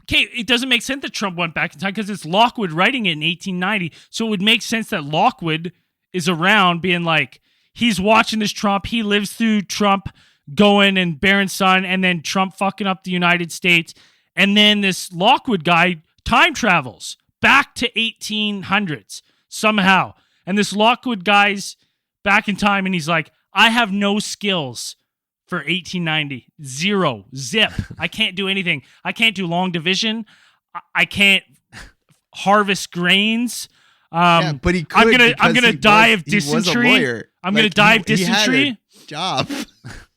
Okay, it doesn't make sense that Trump went back in time because it's Lockwood writing it in 1890. So it would make sense that Lockwood is around being like, he's watching this Trump. He lives through Trump going and Barron's son and then Trump fucking up the United States. And then this Lockwood guy time travels back to 1800s somehow. And this Lockwood guy's back in time and he's like, I have no skills for 1890. Zero. Zip. I can't do anything. I can't do long division. I can't harvest grains. But he could. I'm gonna die of dysentery. I'm gonna die of dysentery. He had a job.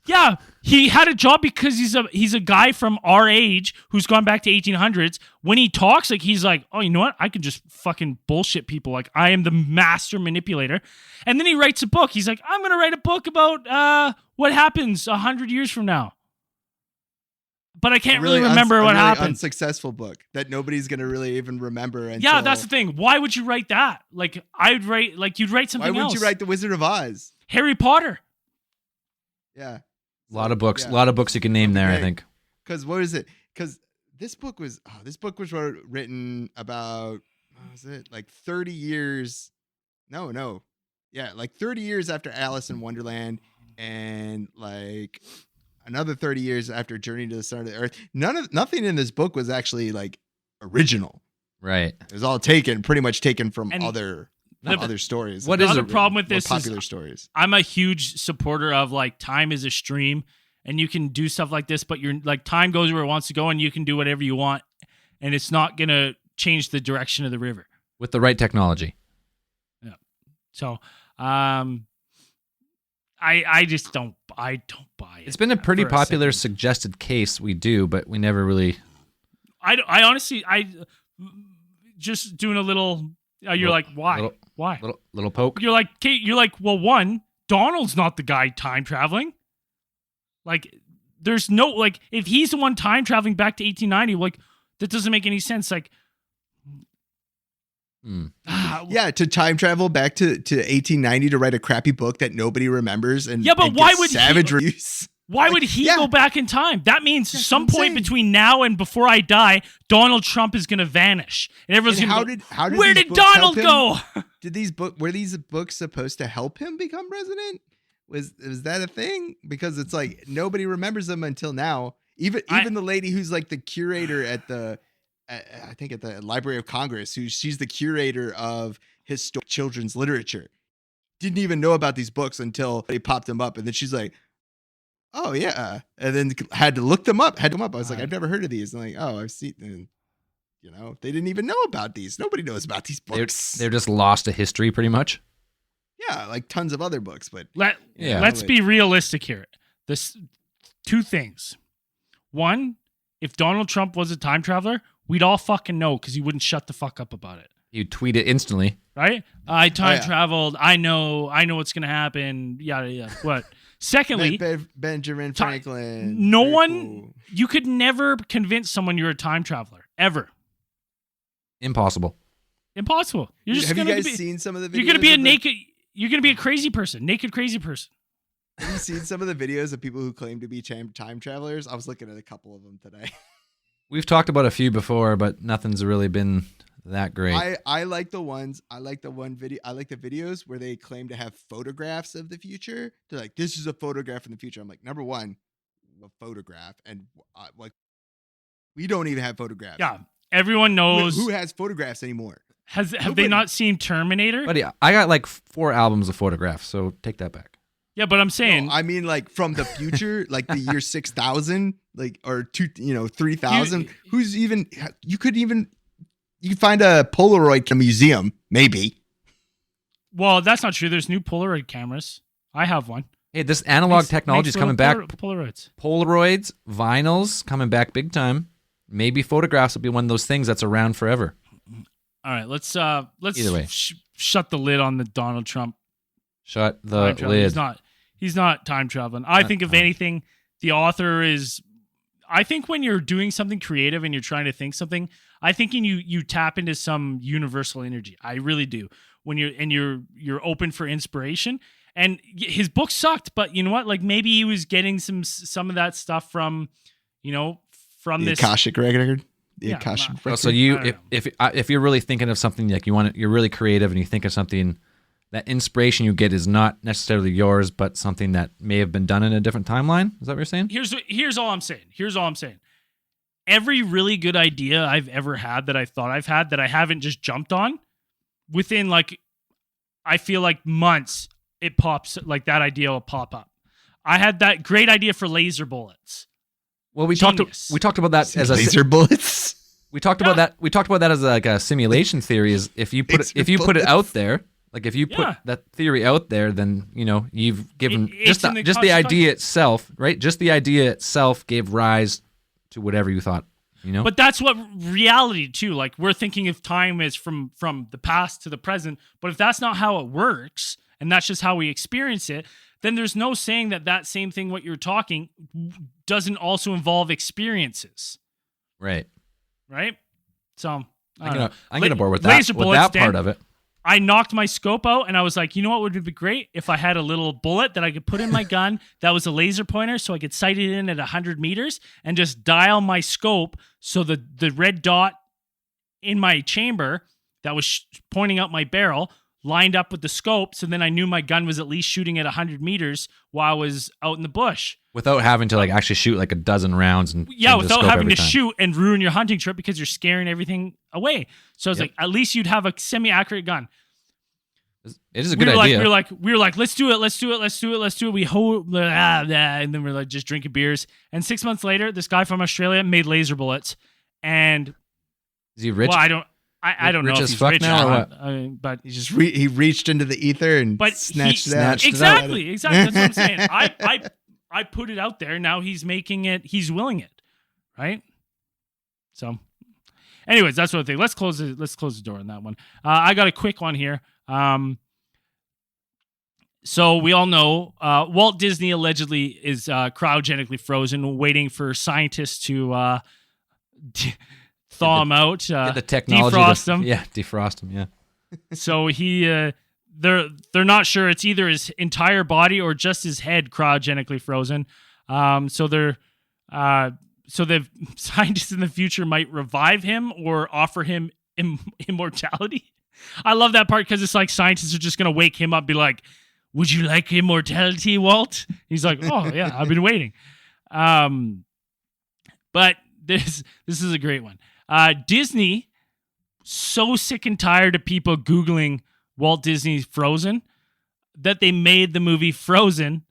Yeah, he had a job because he's a guy from our age who's gone back to 1800s. When he talks, like he's like, oh, you know what? I can just fucking bullshit people. Like I am the master manipulator. And then he writes a book. He's like, I'm gonna write a book about what happens 100 years from now. But I can't really remember what happened. Unsuccessful book that nobody's gonna really even remember. Yeah, that's the thing. Why would you write that? Like you'd write something else. Why wouldn't you write The Wizard of Oz? Harry Potter. Yeah. A lot of books. A lot of books you can name there, I think. Because what is it? Because this book was written about, what was it? Like 30 years. No. Yeah, like 30 years after Alice in Wonderland and like another 30 years after Journey to the Center of the Earth. Nothing in this book was actually like original. Right. It was all pretty much taken from other stories. What is the problem with this? Popular stories. I'm a huge supporter of like time is a stream, and you can do stuff like this, but you're like time goes where it wants to go, and you can do whatever you want, and it's not gonna change the direction of the river with the right technology. Yeah. So, I just don't. I don't buy it. It's been a pretty popular suggested case we do, but we never really. I honestly just doing a little. You're like, why? Why? Little poke. You're like, Kate. You're like, well, one, Donald's not the guy time traveling. Like, there's no like, if he's the one time traveling back to 1890, like that doesn't make any sense. Like, yeah, to time travel back to 1890 to write a crappy book that nobody remembers and but why would savagery? Why would he go back in time? That means some point between now and before I die, Donald Trump is going to vanish, and everyone's going to go, where did Donald go? Were these books supposed to help him become president? Was that a thing? Because it's like nobody remembers them until now. Even the lady who's like the curator at the Library of Congress, she's the curator of historic children's literature, didn't even know about these books until they popped them up, and then she's like, oh yeah, and then had to look them up. I was like, I've never heard of these. And like, oh, I've seen. And, they didn't even know about these. Nobody knows about these books. They're just lost to history, pretty much. Yeah, like tons of other books, but Yeah. Let's be realistic here. This two things. One, if Donald Trump was a time traveler, we'd all fucking know because he wouldn't shut the fuck up about it. You tweet it instantly. Right? I time yeah. traveled. I know what's gonna happen. Yada yada. What? Secondly, Benjamin Franklin. no Very one. cool. You could never convince someone you're a time traveler ever. Impossible. Impossible. You're just Have you gonna guys be. seen some of the videos? You're gonna be a of the- naked. You're gonna be a crazy person. Naked crazy person. Have you seen some of the videos of people who claim to be time travelers? I was looking at a couple of them today. We've talked about a few before, but nothing's really been that great. I like the ones. I like the one video. I like the videos where they claim to have photographs of the future. They're like, "This is a photograph from the future." I'm like, number one, a photograph, and like, we don't even have photographs. Yeah. Everyone knows. Who has photographs anymore? Have Nobody. they not seen Terminator? Buddy, I got like 4 albums of photographs, so take that back. Yeah, but I'm saying. No, I mean, like from the future, like the year 6000, like or 3000. Who's even? You could find a Polaroid in a museum, maybe. Well, that's not true. There's new Polaroid cameras. I have one. Hey, this analog technology is coming back. Polaroids. Polaroids, vinyls coming back big time. Maybe photographs will be one of those things that's around forever. All right, let's Either way. shut the lid on the Donald Trump Shut the time travel. lid. He's not time traveling. I think if anything, the author is. I think when you're doing something creative and you're trying to think something, I think you tap into some universal energy. I really do. When you're open for inspiration. And his book sucked, but you know what? Like maybe he was getting some of that stuff from The this Akashic record. The Yeah, Akashic nah. record. Oh, so I you, don't if you're really thinking of something like you're really creative and you think of something, that inspiration you get is not necessarily yours, but something that may have been done in a different timeline. Is that what you're saying? Here's all I'm saying. Every really good idea I've ever had that I thought I've had that I haven't just jumped on, within like, I feel like months, it pops, like that idea will pop up. I had that great idea for laser bullets. Well, we Genius. talked about that as a laser bullets. we talked about that. We talked about that as like a simulation theory. Is if you put it out there, like if you put Yeah. that theory out there, then you've given It's in the just the construct- idea itself, right? Just the idea itself gave rise to whatever you thought. But that's what reality too. Like we're thinking of time as from the past to the present, but if that's not how it works, and that's just how we experience it, then there's no saying that same thing what you're talking doesn't also involve experiences, Right. right? So I'm gonna board with laser that. With bullets, that part Dan. of it. I knocked my scope out and I was like, you know what would be great if I had a little bullet that I could put in my gun that was a laser pointer so I could sight it in at 100 meters and just dial my scope so the red dot in my chamber that was pointing out my barrel lined up with the scope, so then I knew my gun was at least shooting at 100 meters while I was out in the bush. Without having to like actually shoot like a dozen rounds and into the Without scope having every to time. shoot and ruin your hunting trip because you're scaring everything away. So it's Yep. like, at least you'd have a semi-accurate gun. It is a good idea. We were like, let's do it. We hold, and then we're like just drinking beers. And 6 months later, this guy from Australia made laser bullets. And Is he rich? well, I don't know Rich if as he's fuck rich now or or not. what? I mean, but He just he reached into the ether and But snatched he- it out. snatched it exactly. That's what I'm saying. I put it out there. Now he's making it. He's willing it, right? So, anyways, that's what I think. Let's close the door on that one. I got a quick one here. So we all know Walt Disney allegedly is cryogenically frozen, waiting for scientists to thaw him out, Get the technology defrost him. Yeah, defrost him. Yeah. So they're not sure it's either his entire body or just his head cryogenically frozen. So the scientists in the future might revive him or offer him immortality. I love that part because it's like scientists are just gonna wake him up, and be like, "Would you like immortality, Walt?" He's like, "Oh yeah, I've been waiting." But this is a great one. Disney, so sick and tired of people Googling Walt Disney's Frozen that they made the movie Frozen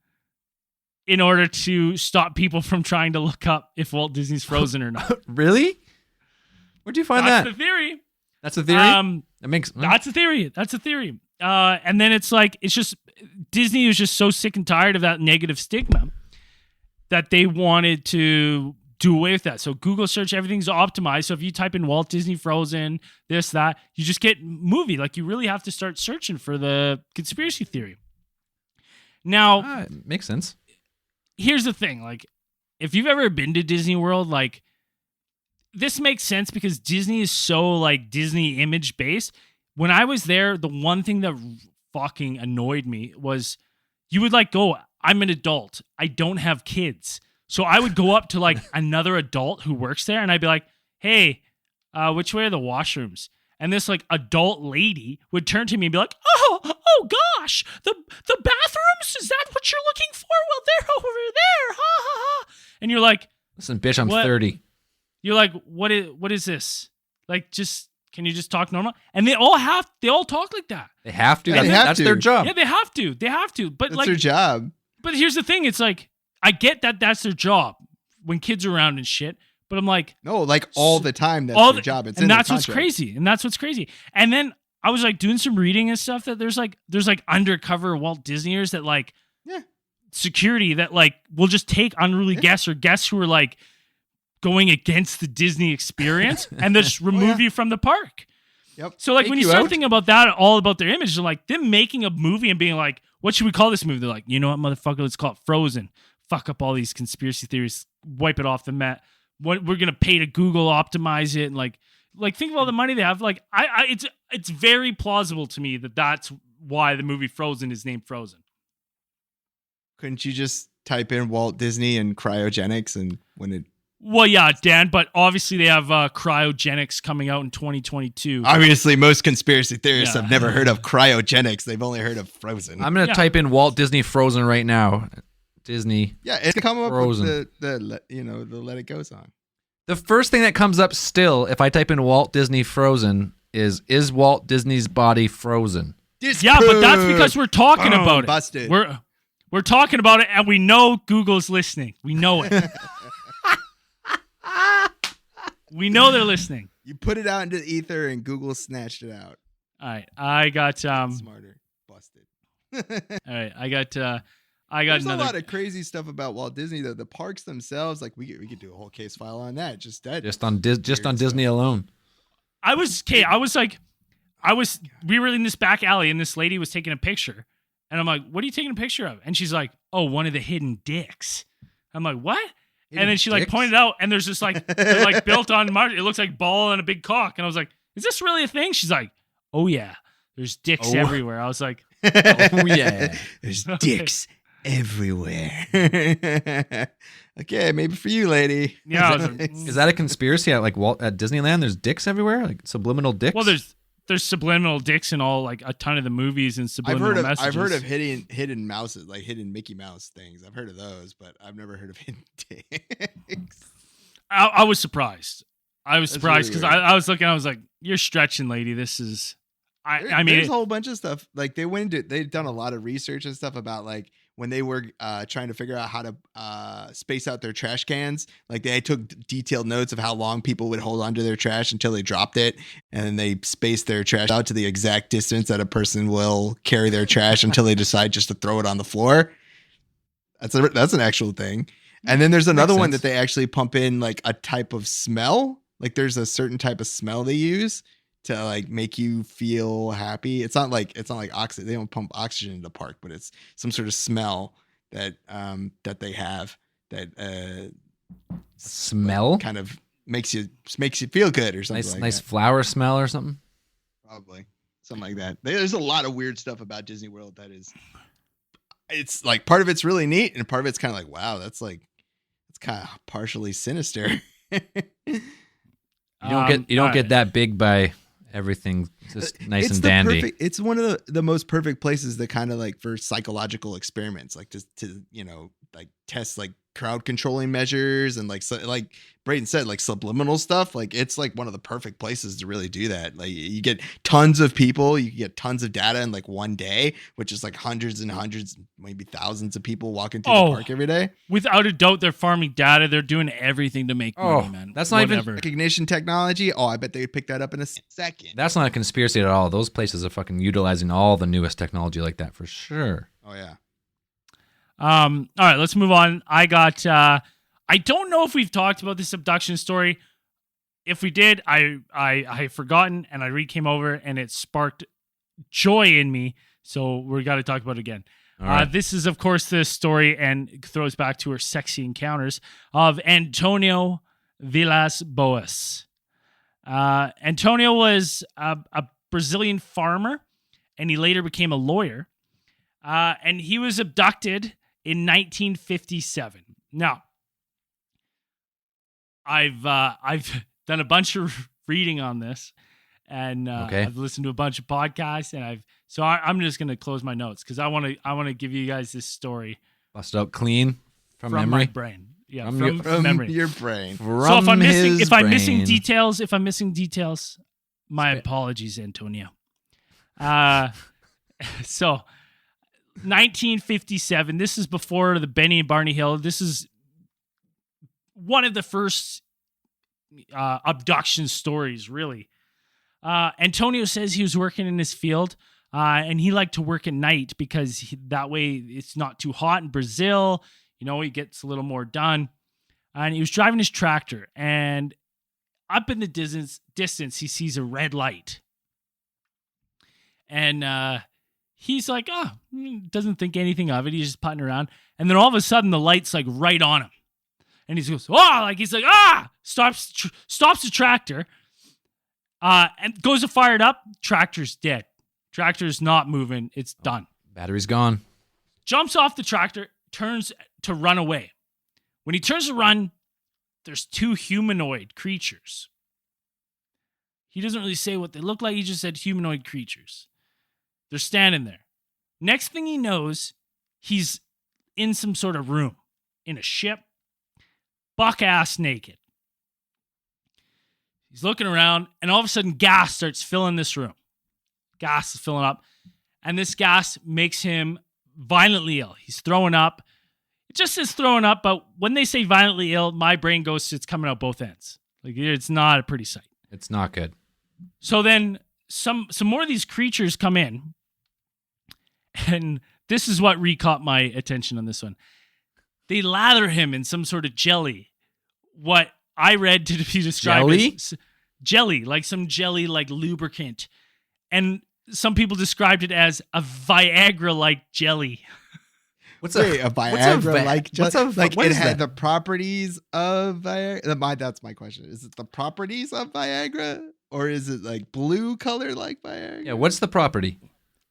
in order to stop people from trying to look up if Walt Disney's frozen or not. Really? Where'd you find That's that? the theory. That's a theory. That makes That's a theory. And then it's like, it's just, Disney was just so sick and tired of that negative stigma that they wanted to do away with that. So Google search, everything's optimized. So if you type in Walt Disney Frozen, this, that, you just get movie. Like, you really have to start searching for the conspiracy theory. Now, makes sense. here's the thing. Like, if you've ever been to Disney World, like, this makes sense because Disney is so, like, Disney image based. When I was there, the one thing that fucking annoyed me was you would, like, go, I'm an adult. I don't have kids. So I would go up to, like, another adult who works there, and I'd be like, hey, which way are the washrooms? And this, like, adult lady would turn to me and be like, oh gosh, the bathrooms? Is that what you're looking for? Well, they're over there. Ha, ha, ha. And you're like, Listen, bitch, I'm What? 30. you're like, what is this? Like, just, can you just talk normal? And they all talk like that. They have to. Yeah, they That's, have that's to. their job. Yeah, they have to. But That's like, their job. but here's the thing. It's like, I get that that's their job when kids are around and shit. But I'm like, No, like all the time. That's all their job. It's in and their that's what's contract. crazy. And that's what's crazy. And then I was like doing some reading and stuff that there's like undercover Walt Disneyers that like Yeah. security that like will just take unruly guests or guests who are like going against the Disney experience and they'll just remove you from the park. Yep. So like Take when you you start out. thinking about that, all about their image, they're like them making a movie and being like, what should we call this movie? They're like, you know what, motherfucker, let's call it Frozen. Fuck up all these conspiracy theories, wipe it off the mat. What we're gonna pay to Google optimize it and like think of all the money they have. Like it's very plausible to me that that's why the movie Frozen is named Frozen. Couldn't you just type in Walt Disney and cryogenics and when it? Well, yeah, Dan, but obviously they have cryogenics coming out in 2022. Obviously, most conspiracy theorists Yeah. have never heard of cryogenics. They've only heard of Frozen. I'm going to Yeah. type in Walt Disney Frozen right now. Disney. yeah, it's come up Frozen. with the Let It Go song. The first thing that comes up still, if I type in Walt Disney Frozen, is Walt Disney's body frozen? Yeah, but that's because we're talking Boom, about it. busted. We're talking about it, and we know Google's listening. We know it. We know they're listening. You put it out into the ether and Google snatched it out. All right, I got Smarter. Busted. All right, I got There's another. a lot of crazy stuff about Walt Disney though. The parks themselves, like we could do a whole case file on that. Just that. Just on Weird Disney alone. We were in this back alley, and this lady was taking a picture, and I'm like, "What are you taking a picture of?" And she's like, "Oh, one of the hidden dicks." I'm like, "What?" And then she like dicks? pointed out, and there's just like they're like built on Mars. It looks like ball and a big cock. And I was like, "Is this really a thing?" She's like, "Oh yeah, there's dicks Oh. everywhere." I was like, Oh, yeah. There's Okay. dicks everywhere. Okay, maybe for you, lady. "Yeah." I was like, Is that a conspiracy at like at Disneyland? There's dicks everywhere, like subliminal dicks. "Well, there's subliminal dicks in all like a ton of the movies and I've subliminal heard of messages." I've heard of hidden mouses, like hidden Mickey Mouse things. I've heard of those, but I've never heard of hidden dicks. I was surprised. I was That's surprised really because weird. I was looking. I was like, "You're stretching, lady. This is." I mean, there's a whole bunch of stuff. Like they've done a lot of research and stuff about like when they were trying to figure out how to space out their trash cans. Like they took detailed notes of how long people would hold onto their trash until they dropped it, and then they spaced their trash out to the exact distance that a person will carry their trash until they decide just to throw it on the floor. That's an actual thing. And then there's another one sense. that they actually pump in like a type of smell. Like there's a certain type of smell they use to like make you feel happy. It's not like oxygen. They don't pump oxygen into the park, but it's some sort of smell that they have that smell. kind of makes you feel good or something. Nice that. flower smell or something. Probably something like that. There's a lot of weird stuff about Disney World that is. It's like part of it's really neat, and part of it's kind of like, wow, it's kind of partially sinister. You don't get that big by everything just nice It's and the dandy. perfect- it's one of the most perfect places to kind of like for psychological experiments, like to like test like crowd controlling measures and like Brayden said, like subliminal stuff. Like it's like one of the perfect places to really do that. Like you get tons of people, you get tons of data in like one day, which is like hundreds and hundreds, maybe thousands of people walking through the park every day. Without a doubt, they're farming data. They're doing everything to make money, man. That's not even recognition technology. Oh, I bet they would pick that up in a second. That's not a conspiracy at all. Those places are fucking utilizing all the newest technology like that for sure. Oh yeah. All right, let's move on. I got I don't know if we've talked about this abduction story. If we did, I had forgotten, and I came over, and it sparked joy in me. So we got to talk about it again. Right. This is, of course, the story, and it throws back to her sexy encounters of Antonio Villas-Boas. Antonio was a Brazilian farmer, and he later became a lawyer. And he was abducted in 1957. Now, I've done a bunch of reading on this, and I've listened to a bunch of podcasts, and I'm just gonna close my notes because I want to give you guys this story. Bust out clean from memory. My brain. Yeah, from memory. Your brain. So if I'm missing details, my apologies, Antonio. So 1957. This is before the Benny and Barney Hill. This is one of the first abduction stories, really. Antonio says he was working in his field, and he liked to work at night because that way it's not too hot in Brazil. You know, he gets a little more done. And he was driving his tractor, and up in the distance, he sees a red light. And he's like, doesn't think anything of it. He's just putting around. And then all of a sudden, the light's like right on him. And he goes, stops the tractor, and goes to fire it up. Tractor's dead. Tractor's not moving. It's done. Battery's gone. Jumps off the tractor, turns to run away. When he turns to run, there's two humanoid creatures. He doesn't really say what they look like. He just said humanoid creatures. They're standing there. Next thing he knows, he's in some sort of room, in a ship, buck-ass naked. He's looking around, and all of a sudden, gas starts filling this room. Gas is filling up, and this gas makes him violently ill. He's throwing up. It just says throwing up, but when they say violently ill, my brain goes to it's coming out both ends. Like, it's not a pretty sight. It's not good. So then some more of these creatures come in, and this is what caught my attention on this one. They lather him in some sort of jelly. What I read to be described as jelly, like some jelly, like lubricant. And some people described it as a Viagra-like jelly. What's a Viagra-like jelly? Like it had the properties of Viagra? That's my question. Is it the properties of Viagra? Or is it like blue color like Viagra? Yeah, what's the property?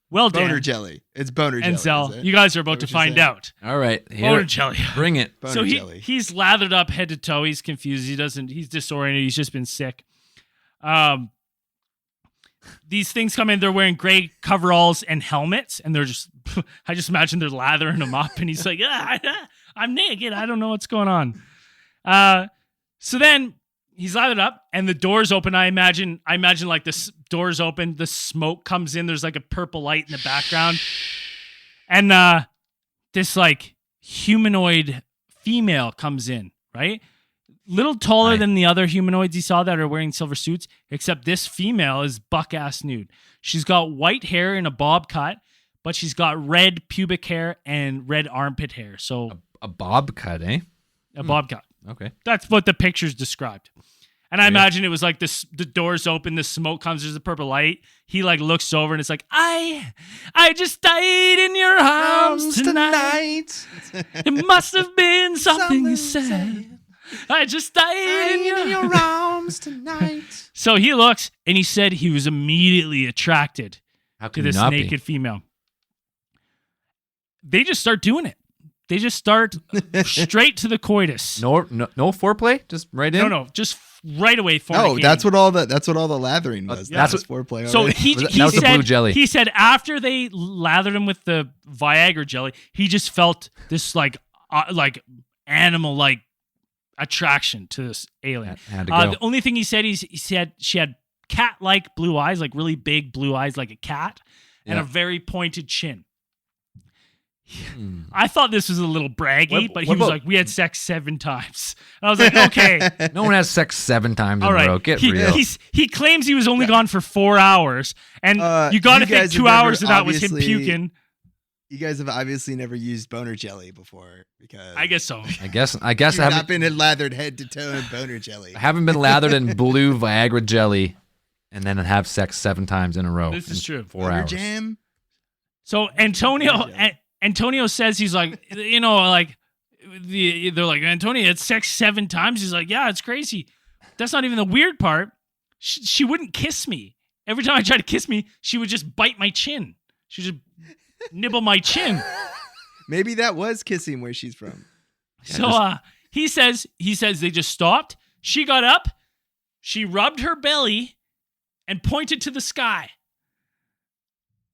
Well, boner jelly. It's boner jelly. Enzel, you guys are about to find out. All right. Boner jelly. Bring it. So he's lathered up head to toe. He's confused. He's disoriented. He's just been sick. These things come in. They're wearing gray coveralls and helmets. And they're just, I just imagine they're lathering him up. And he's like, I'm naked. I don't know what's going on. So then he's lathered up and the doors open. I imagine like the doors open, the smoke comes in. There's like a purple light in the background. And this like humanoid female comes in, right? Little taller than the other humanoids he saw that are wearing silver suits, except this female is buck-ass nude. She's got white hair in a bob cut, but she's got red pubic hair and red armpit hair. So a bob cut, eh? A bob cut. Okay. That's what the pictures described. And I imagine it was like this, the doors open, the smoke comes, there's a purple light. He like looks over and it's like, I just died in your arms tonight. It must have been something you said. I just died in your arms tonight. So he looks and he said he was immediately attracted to this naked female. They just start doing it. They just start straight to the coitus. No foreplay? Just right in? No, just right away fornicating. Oh, that's what all the lathering was. Yeah. That's what foreplay. So that was the blue jelly. He said after they lathered him with the Viagra jelly, he just felt this like animal-like attraction to this alien. Had to go. The only thing he said, he said she had cat-like blue eyes, like really big blue eyes like a cat, and Yeah. a very pointed chin. I thought this was a little braggy, What- but he what was about- like, we had sex 7 times. And I was like, okay. No one has sex 7 times All in right. a row. Get he, real. he claims he was only gone for 4 hours, and you got to you think guys 2 have never hours of that was him obviously- puking. You guys have obviously never used boner jelly before because I guess so. I guess I you've haven't not been lathered head to toe in boner jelly. I haven't been lathered in blue Viagra jelly and then have sex 7 times in a row. This is in true. 4 Boner hours. jam. So Antonio, Yeah. Antonio says he's like, like they're like, Antonio had sex 7 times. He's like, yeah, it's crazy. That's not even the weird part. She wouldn't kiss me. Every time I tried to kiss me, she would just bite my chin. She would just nibble my chin. Maybe that was kissing where she's from. So he says they just stopped. She got up, she rubbed her belly, and pointed to the sky.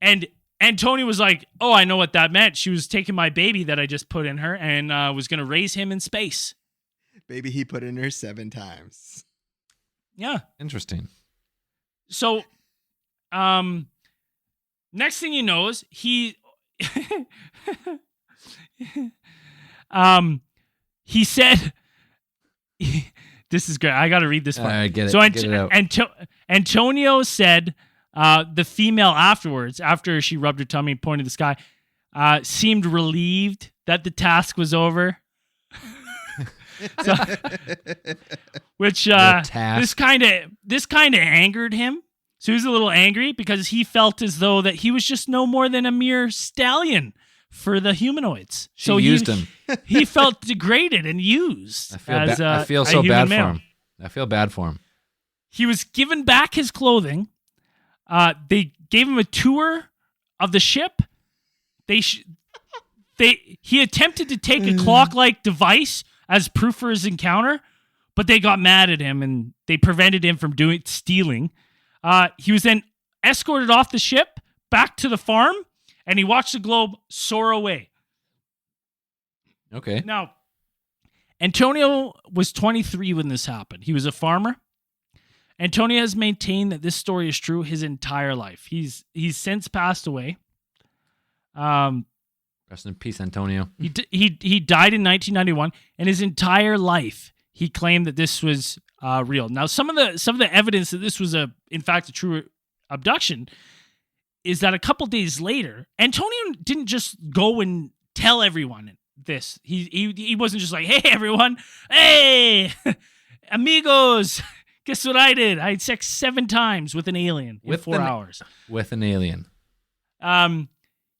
And Antonio was like, "Oh, I know what that meant. She was taking my baby that I just put in her and was going to raise him in space." Baby, he put in her 7 times. Yeah. Interesting. So, next thing he knows, he said, "This is great. I got to read this part." I get it. So Get it out. Antonio said the female afterwards, after she rubbed her tummy and pointed to the sky, seemed relieved that the task was over. So, which task. this kind of angered him. So he was a little angry because he felt as though that he was just no more than a mere stallion for the humanoids. She used him. He felt degraded and used. I feel a so human bad male. for him. I feel bad for him. He was given back his clothing. They gave him a tour of the ship. He attempted to take a clock-like device as proof for his encounter, but they got mad at him and they prevented him from stealing. He was then escorted off the ship back to the farm, and he watched the globe soar away. Okay. Now, Antonio was 23 when this happened. He was a farmer. Antonio has maintained that this story is true his entire life. He's since passed away. Rest in peace, Antonio. He died in 1991, and his entire life he claimed that this was real. Now, some of the evidence that this was in fact a true abduction is that a couple days later, Antonio didn't just go and tell everyone this. He wasn't just like, "Hey everyone, hey amigos, guess what I did? I had sex 7 times with an alien in 4 hours." With an alien.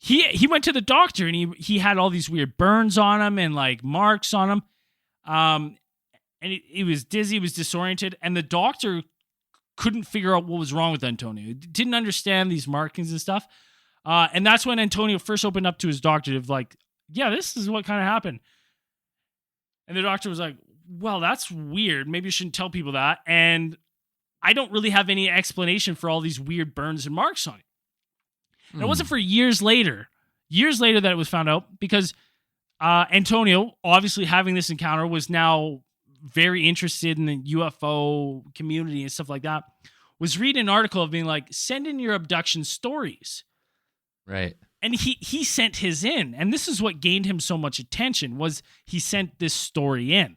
He went to the doctor and he had all these weird burns on him and like marks on him. And he was dizzy, he was disoriented, and the doctor couldn't figure out what was wrong with Antonio. He didn't understand these markings and stuff. And that's when Antonio first opened up to his doctor of like, "Yeah, this is what kind of happened." And the doctor was like, "Well, that's weird. Maybe you shouldn't tell people that." And I don't really have any explanation for all these weird burns and marks on it. And it wasn't for years later that it was found out, because Antonio, obviously having this encounter, was now very interested in the UFO community and stuff like that, was reading an article of being like, "Send in your abduction stories." Right. And he sent his in. And this is what gained him so much attention, was he sent this story in.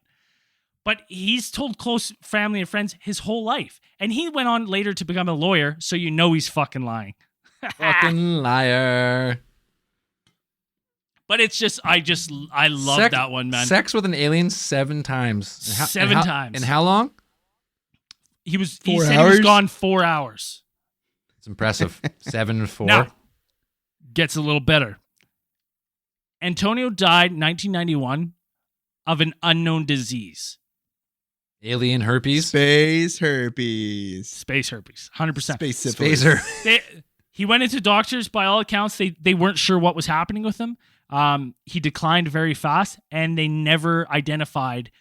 But he's told close family and friends his whole life. And he went on later to become a lawyer, so you know he's fucking lying. Fucking liar. But it's just, I love that one, man. Sex with an alien 7 times. And 7 times. And how long? He 4 said he was hours? gone 4 hours. It's impressive. 7 and 4. Now, gets a little better. Antonio died in 1991 of an unknown disease. Alien herpes. Space herpes. Space herpes. 100%. Space syphilis. Spacer. He went into doctors. By all accounts, they weren't sure what was happening with him. He declined very fast, and they never identified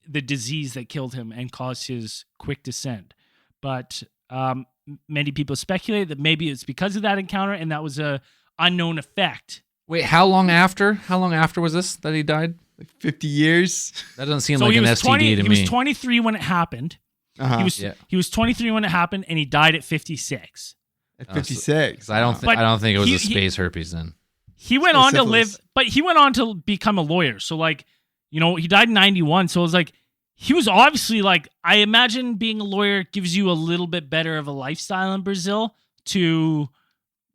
the disease that killed him and caused his quick descent. But many people speculate that maybe it's because of that encounter, and that was a unknown effect. Wait, how long after? How long after was this that he died? Like 50 years. That doesn't seem So like he an was STD 20. to He me. was 23 when it happened. Uh-huh. He was 23 when it happened, and he died at 56. At 56. 'Cause I don't think it was he- a space herpes then. He went Or on to syphilis. live, but he went on to become a lawyer. So like, you know, he died in 91. So it was like, he was obviously like, I imagine being a lawyer gives you a little bit better of a lifestyle in Brazil to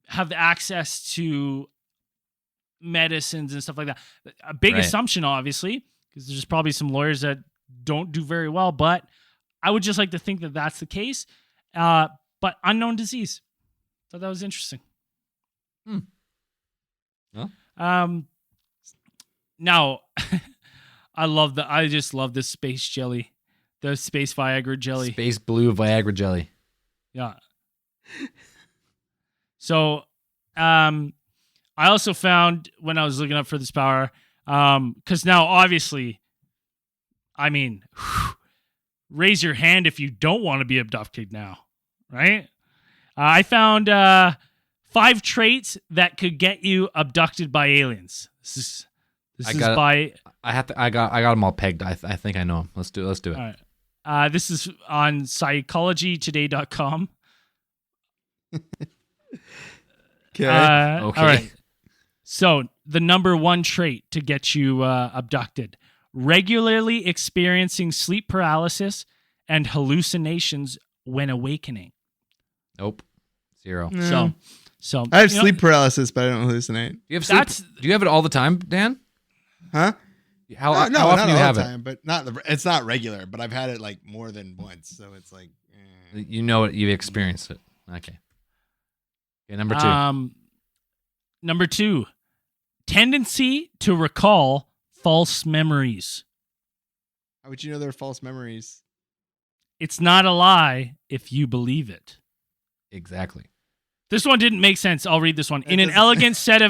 have access to medicines and stuff like that. A big Right. assumption, obviously, because there's probably some lawyers that don't do very well, but I would just like to think that that's the case. But unknown disease. So that was interesting. Well. Now I just love this space jelly, the space Viagra jelly. Space blue Viagra jelly. Yeah. So, I also found when I was looking up for this power, because now obviously, I mean, raise your hand if you don't want to be abducted now, right? I found 5 traits that could get you abducted by aliens. This is by. I got them all pegged. I think I know them. Let's do it. All right. This is on psychologytoday.com. Okay. Okay. All Okay. right. So the number 1 trait to get you abducted: regularly experiencing sleep paralysis and hallucinations when awakening. Nope. 0. No. So I have you know, sleep paralysis, but I don't hallucinate. Do you have sleep? That's- Do you have it all the time, Dan? Huh? How no, often not do you all have the it? time, but it's not regular, but I've had it like more than once, so it's like You know it. You've experienced it. Okay. Okay. Number 2. Number 2, tendency to recall false memories. how would you know they're false memories? It's not a lie if you believe it. Exactly. This one didn't make sense. I'll read this one. In an elegant set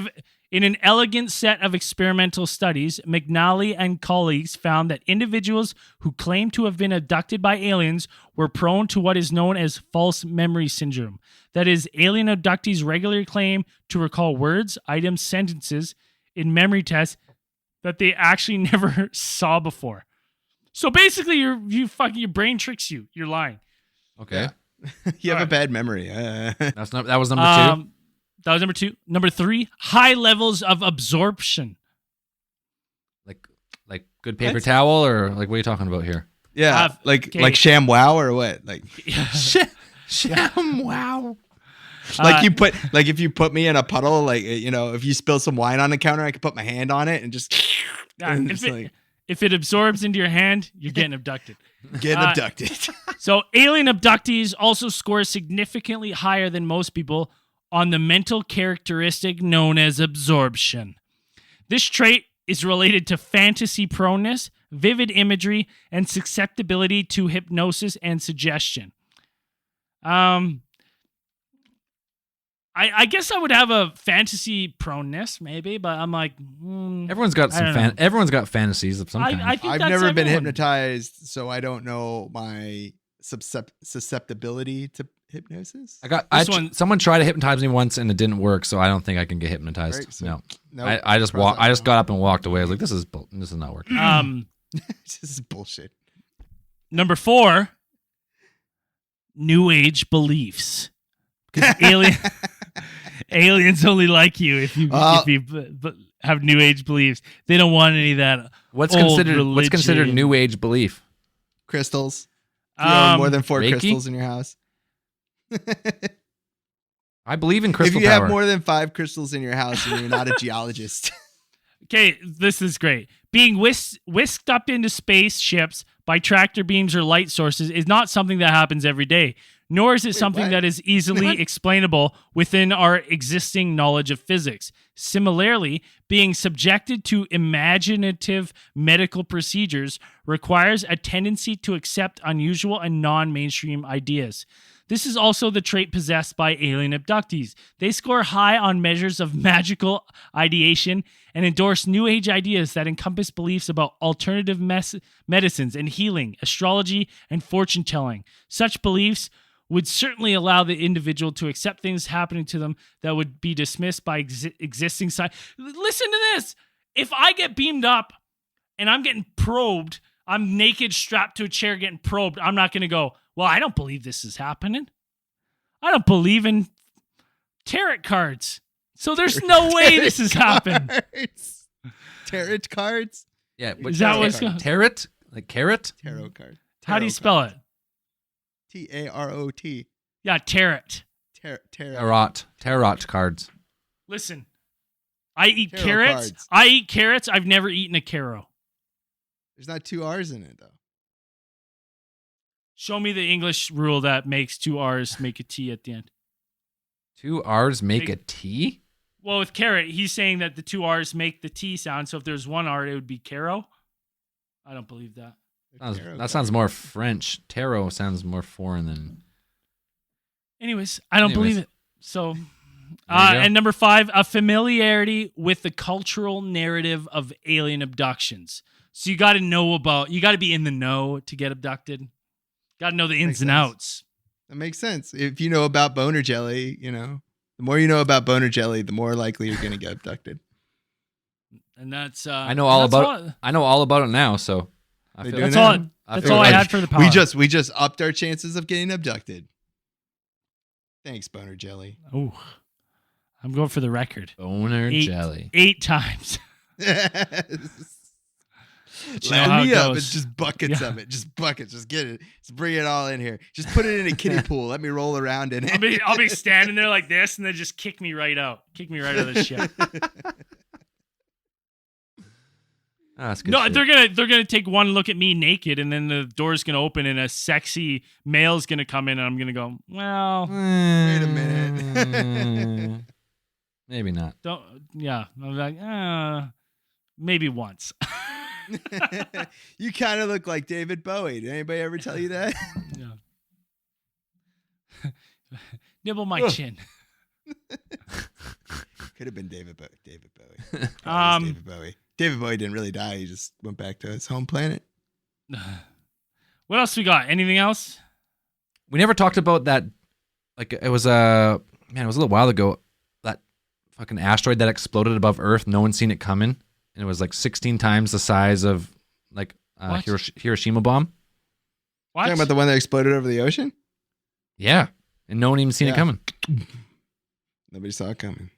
of experimental studies, McNally and colleagues found that individuals who claimed to have been abducted by aliens were prone to what is known as false memory syndrome. That is, alien abductees regularly claim to recall words, items, sentences in memory tests that they actually never saw before. So basically, your brain tricks you. You're lying. Okay. You have a Alright. bad memory. That was number 2. That was number 2. Number 3, high levels of absorption. Like good paper What? towel, or like what are you talking about here? Yeah, like okay. ShamWow or what? Like Wow. like you put like if you put me in a puddle, like you know, if you spill some wine on the counter, I could put my hand on it and just and just like If it absorbs into your hand, you're getting abducted. get abducted. So alien abductees also score significantly higher than most people on the mental characteristic known as absorption. This trait is related to fantasy proneness, vivid imagery, and susceptibility to hypnosis and suggestion. I guess I would have a fantasy proneness, maybe, but I'm like, Everyone's got I don't know. Everyone's got fantasies of some kind. I think I've that's never been everyone. hypnotized, so I don't know my susceptibility to hypnosis. This one- Someone tried to hypnotize me once and it didn't work, so I don't think I can get hypnotized. Right, so- no. Nope. I just got up and walked away. I was like, this is not working. This is bullshit. Number 4, New Age beliefs. Because aliens only like you if you have New Age beliefs. They don't want any of that. What's old considered religion. new age belief? Crystals. If you own more than 4 Reiki? crystals in your house. I believe in If crystal you power. have more than 5 crystals in your house and you're not a geologist. Okay, this is great. Being whisked up into spaceships by tractor beams or light sources is not something that happens every day, nor is it something what? that is easily explainable within our existing knowledge of physics. Similarly, being subjected to imaginative medical procedures requires a tendency to accept unusual and non-mainstream ideas. This is also the trait possessed by alien abductees. They score high on measures of magical ideation and endorse New Age ideas that encompass beliefs about alternative medicines and healing, astrology, and fortune telling. Such beliefs would certainly allow the individual to accept things happening to them that would be dismissed by existing science. Listen to this. If I get beamed up and I'm getting probed, I'm naked, strapped to a chair, getting probed, I'm not going to go, well, I don't believe this is happening. I don't believe in tarot cards. So there's no way this has happened. Tarot cards? Yeah. Is that what's going? Tarot? Like carrot? Tarot card. How do you spell it? Tarot. Yeah, tarot. Tarot. Tarot cards. Listen, I eat Tarot carrots. cards. I eat carrots. I've never eaten a carrot. There's not 2 R's in it, though. Show me the English rule that makes 2 R's make a T at the end. 2 R's make a T? Well, with carrot, he's saying that the 2 R's make the T sound. So if there's 1 R, it would be caro. I don't believe that. That sounds more French. Tarot sounds more foreign than. Anyways, I don't believe it. So, There you go. and number 5, a familiarity with the cultural narrative of alien abductions. So you got to be in the know to get abducted. Got to know the ins Makes and sense. outs. That makes sense. If you know about boner jelly, the more you know about boner jelly, the more likely you're going to get abducted. And that's I know all about it. I know all about it now, so I They feel doing That's that? all. I That's feel all I like had for the power. We just upped our chances of getting abducted. Thanks, boner jelly. Oh, I'm going for the record. boner 8 jelly. 8 times. You know how Line it me up. goes. It's just buckets Yeah. of it. Just buckets. Just get it. Just bring it all in here. Just put it in a kiddie pool. Let me roll around in it. I'll be standing there like this, and then just kick me right out. Kick me right out of the shit. That's good. No, shit. they're gonna take one look at me naked, and then the door's gonna open, and a sexy male's gonna come in, and I'm gonna go, well, Wait a minute. Maybe not. don't. Yeah, I'm like, maybe once. You kind of look like David Bowie. Did anybody ever tell you that? Yeah. Nibble my chin. Could have been David Bowie. David Bowie. David Bowie. David Bowie didn't really die. He just went back to his home planet. What else we got? Anything else? We never talked about that. Like it was a little while ago. That fucking asteroid that exploded above Earth. No one's seen it coming, and it was like 16 times the size of like What? Hiroshima bomb. What? Talking about the one that exploded over the ocean? Yeah, and no one even seen it Yeah. coming. Nobody saw it coming.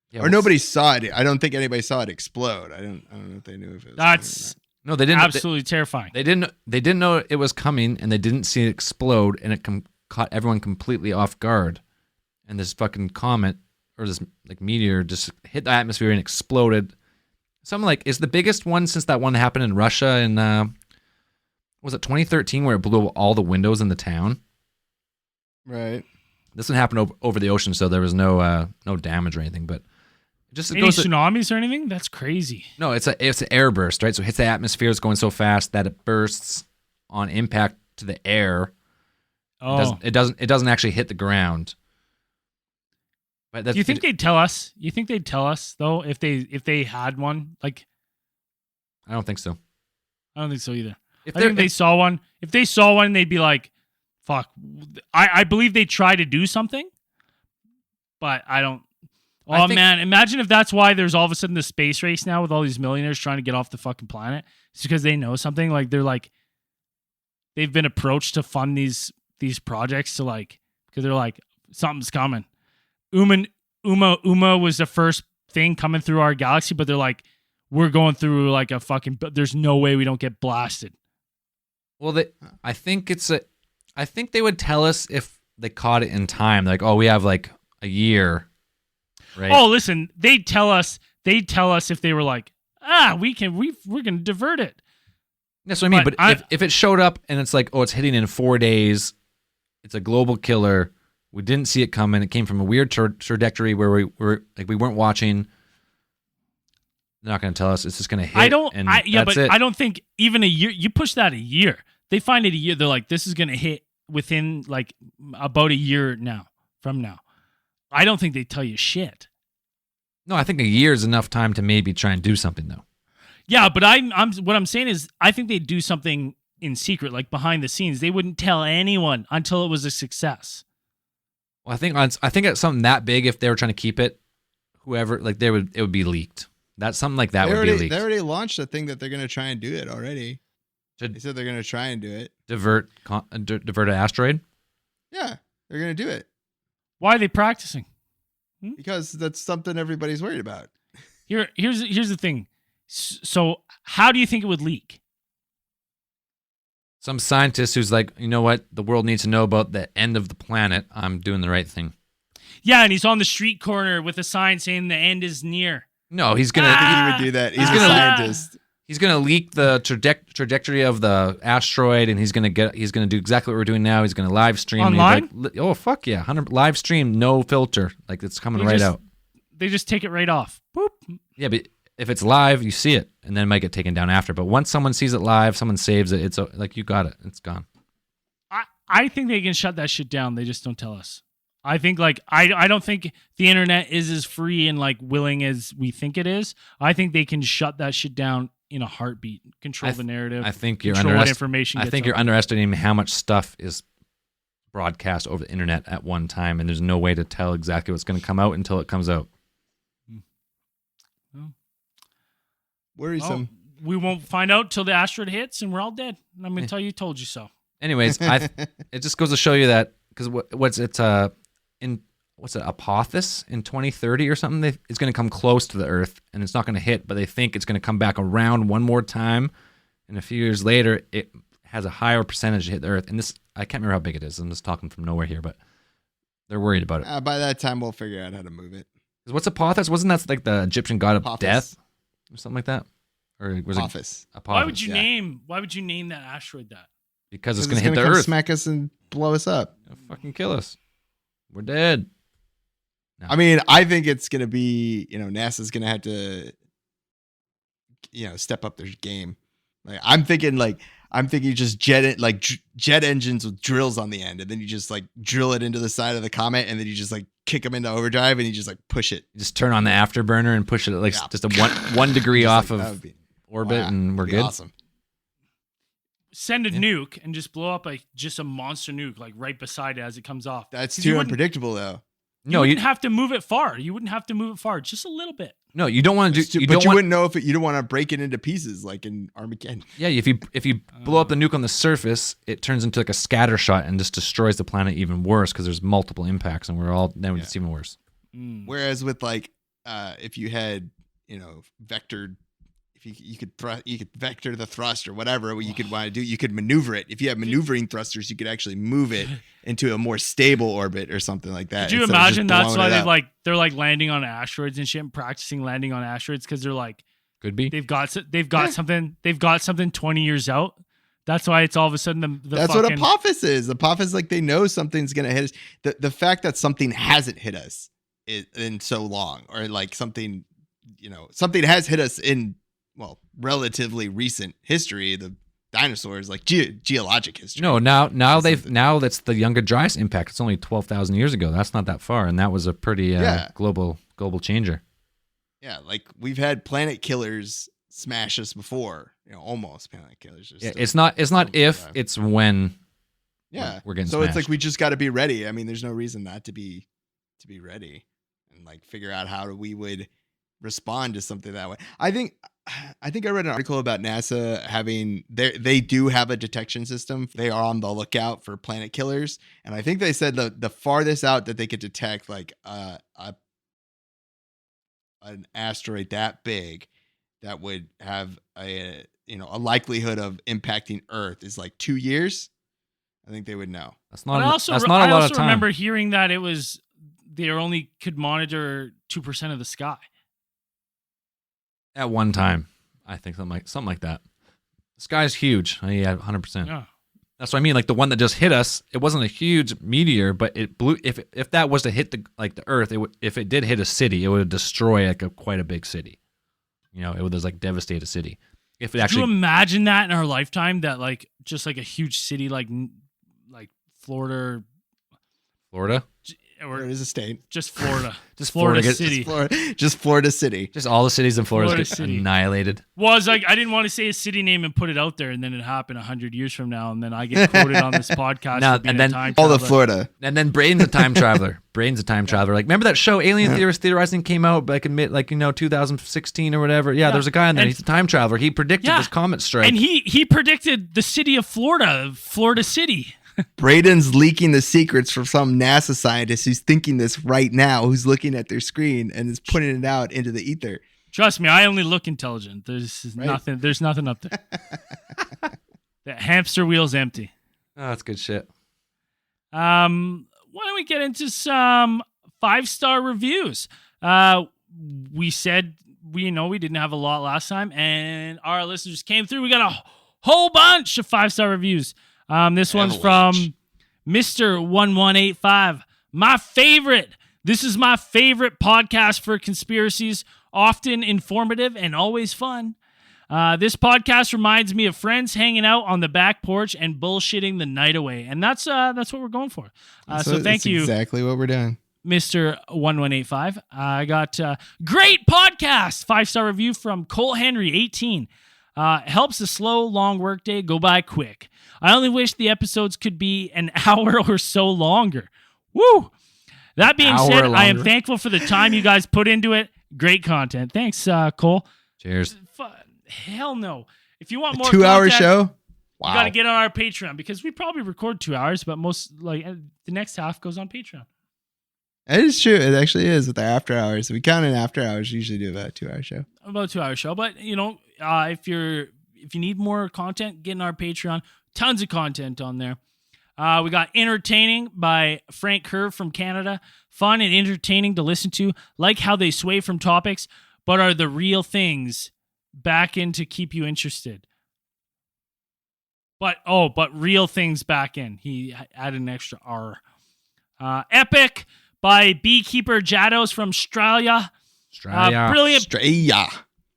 Yeah, Or nobody saw it. I don't think anybody saw it explode. I don't know if they knew if it was That's No, they didn't. absolutely terrifying. They didn't know it was coming, and they didn't see it explode, and it caught everyone completely off guard. And this fucking comet or this like meteor just hit the atmosphere and exploded. Something like it's the biggest one since that one happened in Russia in was it 2013 where it blew all the windows in the town. Right. This one happened over the ocean, so there was no damage or anything. But it just Any goes to, tsunamis or anything? That's crazy. no, it's an air burst, right? So it hits the atmosphere, it's going so fast that it bursts on impact to the air. Oh, It doesn't actually hit the ground. But that's, do you think they'd tell us? You think they'd tell us though if they had one? Like, I don't think so. I don't think so either. If I think they saw one. If they saw one, they'd be like, "Fuck." I believe they try to do something, but I don't. I Oh think- man, imagine if that's why there's all of a sudden the space race now with all these millionaires trying to get off the fucking planet. It's because they know something. Like they've been approached to fund these projects to because they're like something's coming. Uma was the first thing coming through our galaxy, but they're like, we're going through like a fucking. But there's no way we don't get blasted. Well, I think they would tell us if they caught it in time. Like, oh, we have like a year, right? Oh, listen, they'd tell us if they were like, we're gonna divert it. That's what I mean. but But if it showed up and it's like, oh, it's hitting in 4 days, it's a global killer. We didn't see it coming. It came from a weird trajectory where we weren't watching. They're not going to tell us. It's just going to hit. That's it. I don't think even a year. You push that a year. They find it a year. They're like, this is gonna hit within like about a year from now. I don't think they tell you shit. No, I think a year is enough time to maybe try and do something though. Yeah, but what I'm saying is I think they'd do something in secret, like behind the scenes. They wouldn't tell anyone until it was a success. Well, I think it's something that big. If they were trying to keep it, whoever it would be leaked. That something like that they would be already, leaked. they already launched a thing that they're going to try and do it already. To They said they're going to try and do it. divert an asteroid. Yeah, they're going to do it Why are they practicing? because that's something everybody's worried about. Here's the thing. So how do you think it would leak? Some scientist who's like, you know what, the world needs to know about the end of the planet. I'm doing the right thing. Yeah, and he's on the street corner with a sign saying the end is near. No, he's gonna I think he would do that. He's a gonna- scientist. he's gonna leak the trajectory of the asteroid, and he's gonna do exactly what we're doing now. He's gonna live stream and he's Online? like, oh fuck yeah, 100 live stream, no filter, like it's coming They right just- out. They just take it right off. Boop. Yeah, but if it's live, you see it, and then it might get taken down after. But once someone sees it live, someone saves it. It's like you got it. It's gone. I think they can shut that shit down. They just don't tell us. I think I don't think the internet is as free and like willing as we think it is. I think they can shut that shit down in a heartbeat. Control the narrative. I think you're control what information. I gets think out. you're underestimating how much stuff is broadcast over the internet at one time, and there's no way to tell exactly what's going to come out until it comes out. Worrisome. Well, we won't find out till the asteroid hits, and we're all dead. And I'm going to tell you, told you so. Anyways, it just goes to show you that because what's Apophis in 2030 or something? It's going to come close to the Earth and it's not going to hit, but they think it's going to come back around one more time, and a few years later it has a higher percentage to hit the Earth. And this, I can't remember how big it is. I'm just talking from nowhere here, but they're worried about it. By that time, we'll figure out how to move it. 'Cause what's Apophis? Wasn't that like the Egyptian god of Apophis. death or something like that? Or was Office. it Apophis? Why would you yeah. name that asteroid that? Because it's 'Cause going to hit the come Earth. smack us and blow us up. It'll fucking kill us. We're dead. No. I mean, I think it's going to be, NASA's going to have to, step up their game. I'm thinking just jet engines with drills on the end, and then you just like drill it into the side of the comet, and then you just like kick them into overdrive, and you just like push it. You just turn on the afterburner and push it like Yeah. just a one degree Just off like, that of would be- orbit, wow, and we're that'd be good. Awesome. Send a Yeah. nuke and just blow up just a monster nuke like right beside it as it comes off. That's 'Cause you too wouldn't- unpredictable, though. No, wouldn't have to move it far. You wouldn't have to move it far, just a little bit. no, you don't want to do. But you wouldn't know if you don't want to break it into pieces like in Armageddon. Yeah, if you blow up the nuke on the surface, it turns into like a scatter shot and just destroys the planet even worse because there's multiple impacts, and it's even worse. Mm. Whereas with if you had vectored, if you could vector the thrust or whatever you could want to do, you could maneuver it. If you have maneuvering thrusters, you could actually move it into a more stable orbit or something like that. Could you instead of just imagine that's blowing why it up. they're like landing on asteroids and shit and practicing landing on asteroids because they're like Could be. they've got something 20 years out. That's why it's all of a sudden the That's fucking, what Apophis is. Apophis, like they know something's gonna hit us. The fact that something hasn't hit us in so long, or like something has hit us in relatively recent history, the dinosaurs, like geologic history. No, now That's that's the Younger Dryas impact. It's only 12,000 years ago. That's not that far, and that was a pretty global changer. Yeah, like we've had planet killers smash us before. Almost planet killers. Yeah, it's not if, it's when. Yeah, we're getting so smashed. it's like we just got to be ready. I mean, there's no reason not to be ready and like figure out how we would respond to something that way. I think I read an article about NASA having they do have a detection system. They are on the lookout for planet killers, and I think they said the farthest out that they could detect like an asteroid that big that would have a likelihood of impacting Earth is like 2 years. I think they would know. That's But not. I also, that's not a I lot also of time. remember hearing that they only could monitor 2% of the sky. At one time, I think something like that. The sky's huge. Yeah, 100%. Yeah. That's what I mean. Like the one that just hit us, it wasn't a huge meteor, but it blew. If that was to hit the Earth, if it did hit a city, it would destroy like quite a big city. It would just like devastate a city. If it Could actually, you imagine that in our lifetime? That like just like a huge city like Florida, Florida. Or Florida's a state. just Florida. Just Florida Florida. City. Just Florida City. Just all the cities in Florida Florida get City. annihilated. Well, I didn't want to say a city name and put it out there, and then it happened 100 years from now, and then I get quoted on this podcast. No, for being and a then time All of traveler. Florida. And then Braden's a time traveler. Braden's a time traveler. Like, remember that show Alien Theorizing came out back in 2016 or whatever? Yeah, there's a guy in there. And- He's a time traveler. He predicted Yeah. this comet strike. And he predicted the city of Florida City. Braden's leaking the secrets from some NASA scientist who's thinking this right now, who's looking at their screen and is putting it out into the ether. Trust me, I only look intelligent. There's Right. nothing. There's nothing up there. The hamster wheel's empty. Oh, that's good shit. Why don't we get into some 5-star reviews? We said we didn't have a lot last time, and our listeners came through. We got a whole bunch of 5-star reviews. This one's from Avalanche. Mr. 1185. My favorite. This is my favorite podcast for conspiracies. Often informative and always fun. This podcast reminds me of friends hanging out on the back porch and bullshitting the night away, and that's what we're going for. So thank that's you, exactly what we're doing. Mr. 1185. I got great podcast. 5-star review from Cole Henry 18. Helps a slow, long workday go by quick. I only wish the episodes could be an hour or so longer. Woo! That being Hour said, I am longer. thankful for the time you guys put into it. Great content. Thanks, Cole. Cheers. Hell no. If you want A more 2-hour content, show? you got to get on our Patreon because we probably record 2 hours, but the next half goes on Patreon. It is true. It actually is with the after hours. We count in after hours. We usually do about a 2-hour show. About a 2-hour show, but if you need more content, get in our Patreon. Tons of content on there. We got Entertaining by Frank Curve from Canada. Fun and entertaining to listen to. Like how they sway from topics, but are the real things back in to keep you interested. But real things back in. He added an extra R. Epic by Beekeeper Jados from Australia. Australia.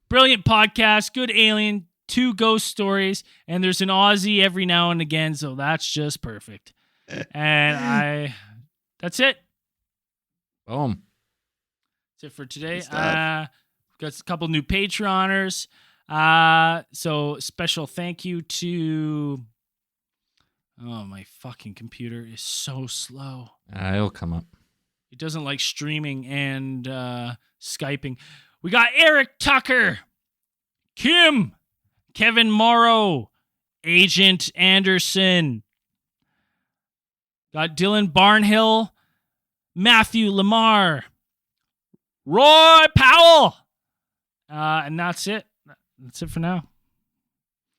Brilliant podcast, good alien, 2 ghost stories, and there's an Aussie every now and again, so that's just perfect. And that's it. Boom. That's it for today. Good stuff. Got a couple new Patreoners. So special thank you to. Oh, my fucking computer is so slow. It'll come up. It doesn't like streaming and Skyping. We got Eric Tucker, Kim, Kevin Morrow, Agent Anderson. Got Dylan Barnhill, Matthew Lamar, Roy Powell. And that's it. That's it for now.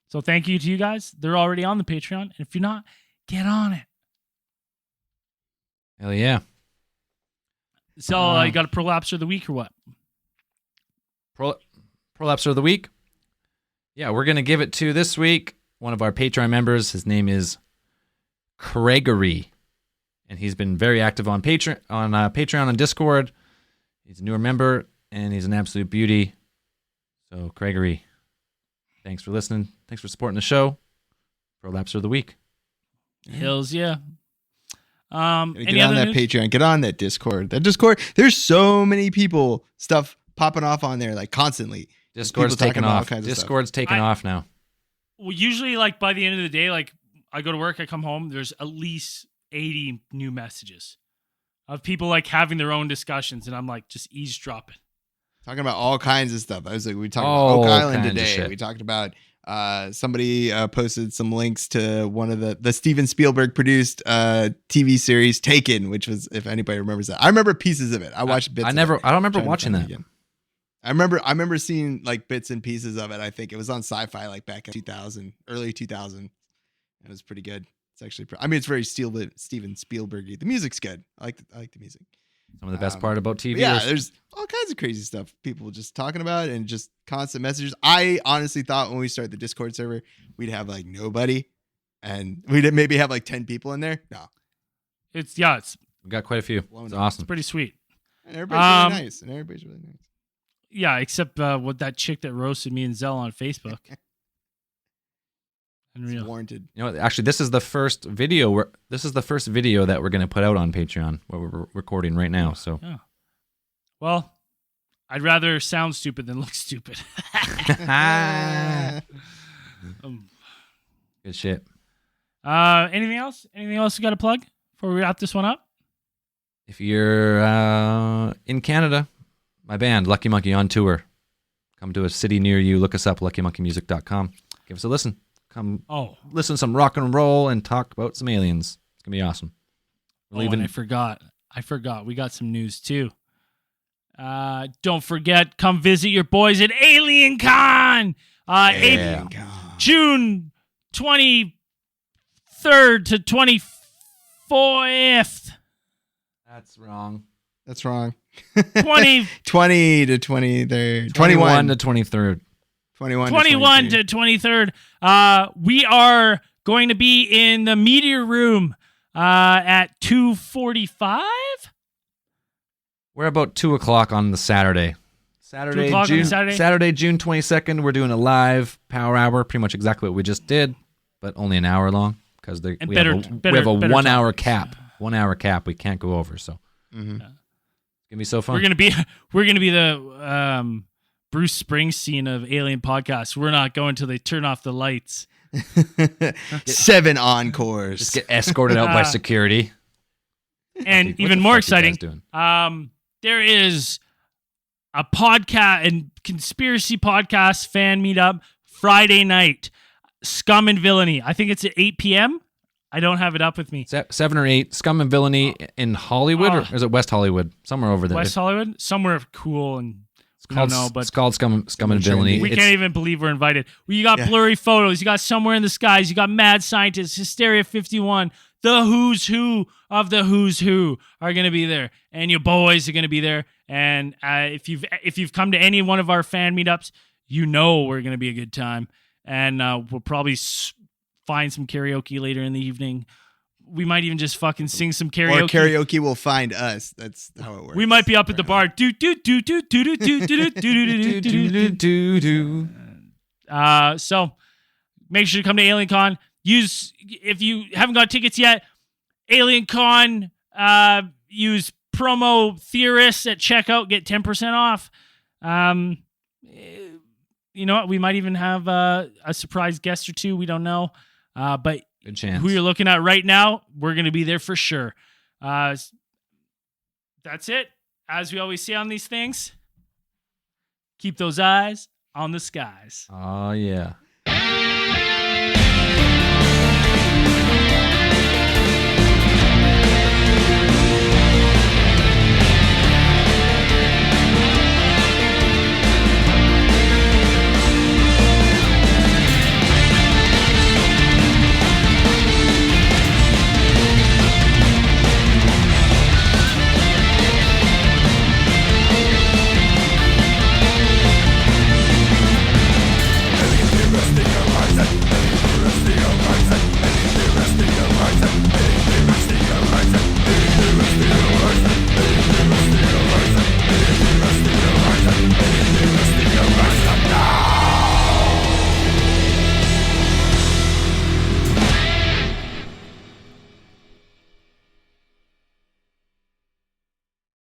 So thank you to you guys. They're already on the Patreon. And if you're not, get on it. Hell yeah. So you got a prolapse of the week or what? Prolapse of the week. Yeah, we're going to give it to this week one of our Patreon members. His name is Craigery, and he's been very active on Patreon and Discord. He's a newer member, and he's an absolute beauty. So, Craigery, thanks for listening. Thanks for supporting the show. Prolapse of the week. Hills, yeah. Get Any on other that news? Patreon. Get on that Discord. That Discord, there's so many people, stuff popping off on there like constantly. Discord's People talking taking about all off. kinds of stuff. Discord's taking off now. Well, usually, like by the end of the day, like I go to work, I come home, there's at least 80 new messages of people like having their own discussions, and I'm like just eavesdropping. Talking about all kinds of stuff. I was like, we talked All about Oak Island kinds of today. shit. We talked about somebody posted some links to one of the Steven Spielberg produced TV series Taken, which was, if anybody remembers that. I remember pieces of it. I watched bits. I of don't it. remember Trying to watching find it that. again. I remember seeing like bits and pieces of it. I think it was on Sci-Fi like back in 2000, early 2000. It was pretty good. It's actually, it's very Steven Spielberg. The music's good. I like the music. Some of the best part about TV. But yeah, is- there's all kinds of crazy stuff people just talking about and just constant messages. I honestly thought when we started the Discord server, we'd have like nobody and we'd maybe have like 10 people in there. No. It's we got quite a few. Blown It's up. awesome. Mm-hmm. pretty sweet. And everybody's really nice. And everybody's really nice. Yeah, except with that chick that roasted me and Zell on Facebook. Unreal. warranted. You know what? Actually, this is the first video that we're going to put out on Patreon, what we're recording right now. So, Well, I'd rather sound stupid than look stupid. good shit. Anything else? Anything else you got to plug before we wrap this one up? If you're in Canada, my band, Lucky Monkey, on tour. Come to a city near you. Look us up, luckymonkeymusic.com. Give us a listen. Come listen to some rock and roll and talk about some aliens. It's going to be awesome. And I forgot. We got some news too. Don't forget, come visit your boys at Alien Con. June 23rd to 24th. That's wrong. That's wrong. 20 to 23rd. 21 to 23rd. 21 to 23rd. We are going to be in the Meteor Room at 2:45. We're about 2 o'clock on the Saturday. Saturday, June 22nd. We're doing a live power hour, pretty much exactly what we just did, but only an hour long because we have a 1 hour cap. 1 hour cap. We can't go over. So it's gonna be so fun. We're gonna be the Bruce Springsteen of Alien Podcasts. We're not going till they turn off the lights. 7 encores. Just get escorted out by security. And even more exciting, there is a podcast and conspiracy podcast fan meetup Friday night. Scum and Villainy. I think it's at 8 p.m. I don't have it up with me. 7 or 8. Scum and Villainy in Hollywood, or is it West Hollywood? Somewhere over there. West Hollywood? Somewhere cool and it's called Scum and Villainy. We can't even believe we're invited. You got blurry photos. You got Somewhere in the Skies. You got Mad Scientists, Hysteria 51. The who's who of the who's who are going to be there. And your boys are going to be there. And if you've come to any one of our fan meetups, you know we're going to be a good time. And we'll probably find some karaoke later in the evening. We might even just fucking sing some karaoke. Or karaoke will find us. That's how it works. We might be up at the bar. So make sure to come to AlienCon. If you haven't got tickets yet, AlienCon, use promo Theorists at checkout, get 10% off. You know what? We might even have a surprise guest or two. We don't know. But good chance. Who you're looking at right now, we're going to be there for sure. That's it. As we always say on these things, keep those eyes on the skies. Oh, yeah.